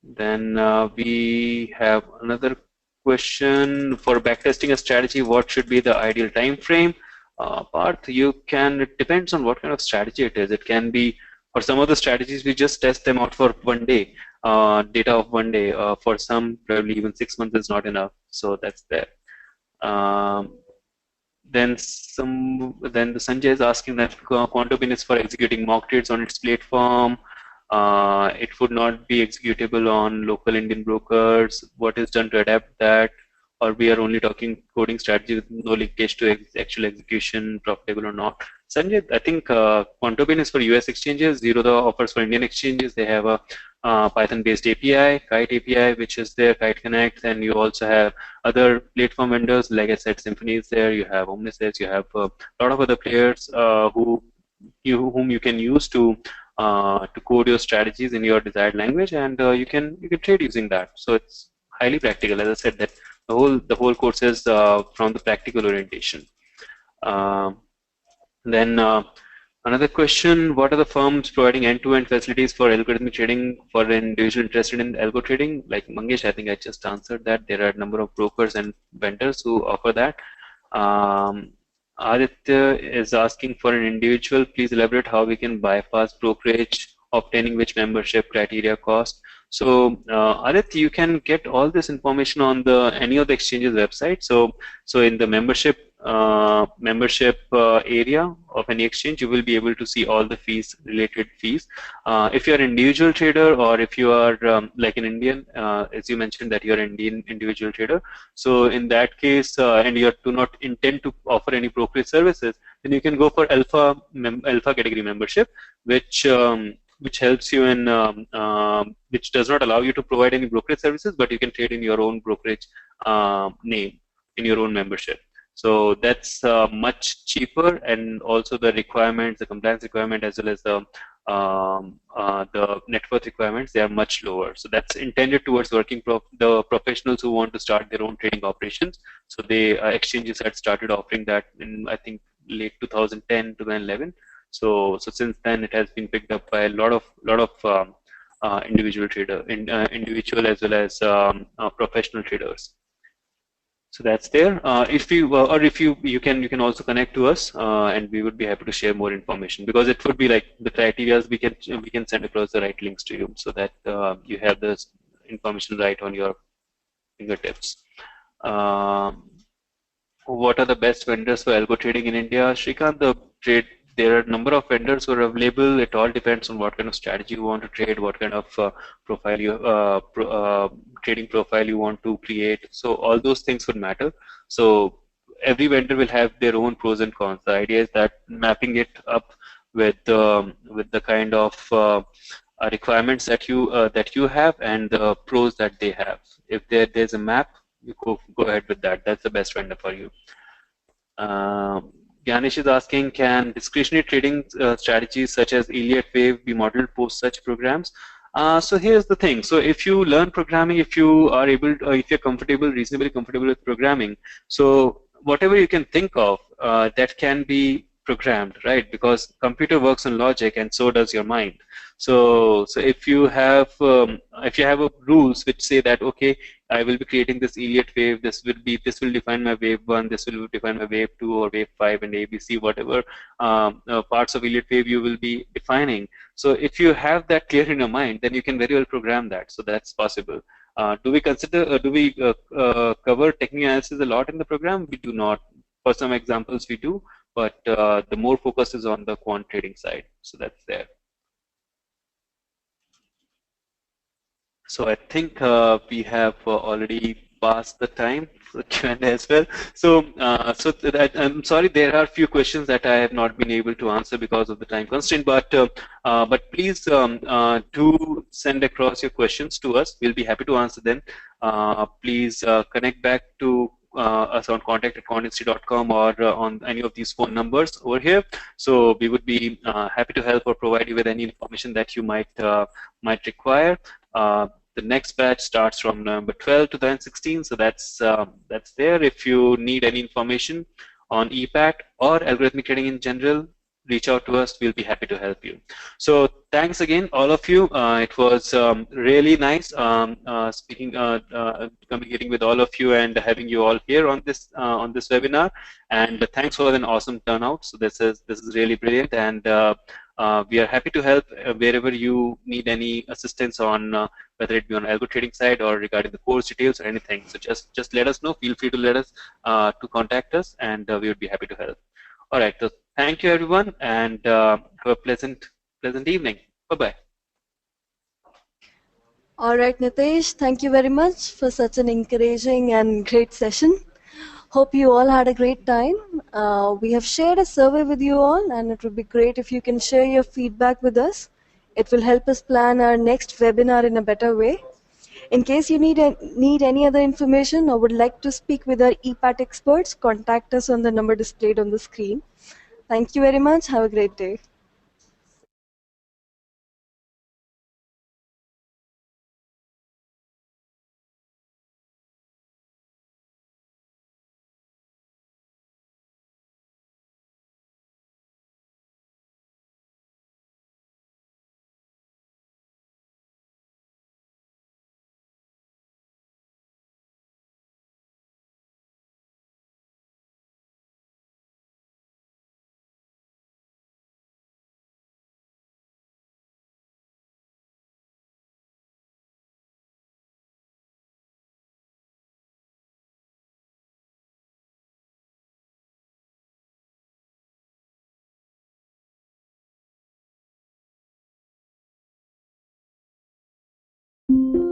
S2: Then we have another question for backtesting a strategy. What should be the ideal time frame? Parth, it depends on what kind of strategy it is. It can be, for some of the strategies, we just test them out for 1 day, data of 1 day. For some, probably even 6 months is not enough. So that's there. Then the Sanjay is asking that QuantOpin is for executing mock trades on its platform. It would not be executable on local Indian brokers. What is done to adapt that? Or we are only talking coding strategy with no linkage to actual execution, profitable or not? Sanjay, I think QuantOpin is for US exchanges. Zerodha offers for Indian exchanges. They have a Python-based API, Kite API, which is there, Kite Connect, and you also have other platform vendors. Like I said, Symphony is there. You have Omnis there. You have a lot of other players whom you can use to code your strategies in your desired language, and you can trade using that. So it's highly practical. As I said, that the whole course is from the practical orientation. Then another question: what are the firms providing end-to-end facilities for algorithmic trading for an individual interested in algo trading? Like Mangesh, I think I just answered that. There are a number of brokers and vendors who offer that. Aditya is asking for an individual. Please elaborate how we can bypass brokerage, obtaining which membership criteria cost. So Aditya, you can get all this information on any of the exchanges website. So in the membership area of any exchange, you will be able to see all the related fees. If you're an individual trader, or if you are like an Indian, as you mentioned that you're an Indian individual trader, so in that case, and you do not intend to offer any brokerage services, then you can go for alpha category membership, which helps you in which does not allow you to provide any brokerage services, but you can trade in your own brokerage name in your own membership. So that's much cheaper, and also the requirements, the compliance requirement, as well as the net worth requirements, they are much lower. So that's intended towards the professionals who want to start their own trading operations. So the exchanges had started offering that in, I think, late 2010 to 2011. So since then, it has been picked up by a lot of individual individual as well as professional traders. So that's there. If you can also connect to us, and we would be happy to share more information, because it would be like the criteria we can send across the right links to you, so that you have this information right on your fingertips. Um, what are the best vendors for algo trading in India? Shrikant, there are a number of vendors who are available. It all depends on what kind of strategy you want to trade, what kind of profile trading profile you want to create. So all those things would matter. So every vendor will have their own pros and cons. The idea is that mapping it up with the kind of requirements that you have and the pros that they have. If there's a map, you go ahead with that. That's the best vendor for you. Ganesh is asking, can discretionary trading strategies such as Elliott Wave be modeled post such programs? So here's the thing. So if you learn programming, if you are able, if you're comfortable, reasonably comfortable with programming, so whatever you can think of that can be programmed, right? Because computer works on logic, and so does your mind. So if you have rules which say that, okay, I will be creating this Elliott wave. This will define my wave one. This will define my wave two or wave five and ABC, whatever parts of Elliott wave you will be defining. So if you have that clear in your mind, then you can very well program that. So that's possible. Do we cover technical analysis a lot in the program? We do not. For some examples, we do, but the more focus is on the quant trading side. So that's there. So I think we have already passed the time for Q&A as well. I'm sorry, there are a few questions that I have not been able to answer because of the time constraint, but please do send across your questions to us. We'll be happy to answer them. Please connect back to us on contact@quantinsti.com or on any of these phone numbers over here. So we would be happy to help or provide you with any information that you might require. The next batch starts from November 12, 2016. So that's there. If you need any information on EPAT or algorithmic trading in general, reach out to us. We'll be happy to help you. So thanks again, all of you. It was really nice communicating with all of you and having you all here on this webinar. And thanks for an awesome turnout. So this is really brilliant, and we are happy to help wherever you need any assistance on whether it be on algo trading side or regarding the course details or anything. So just let us know. Feel free to let us to contact us, and we would be happy to help. All right. So thank you, everyone, and have a pleasant evening. Bye-bye.
S1: All right, Nitesh, thank you very much for such an encouraging and great session. Hope you all had a great time. We have shared a survey with you all, and it would be great if you can share your feedback with us. It will help us plan our next webinar in a better way. In case you need any other information or would like to speak with our EPAT experts, contact us on the number displayed on the screen. Thank you very much. Have a great day.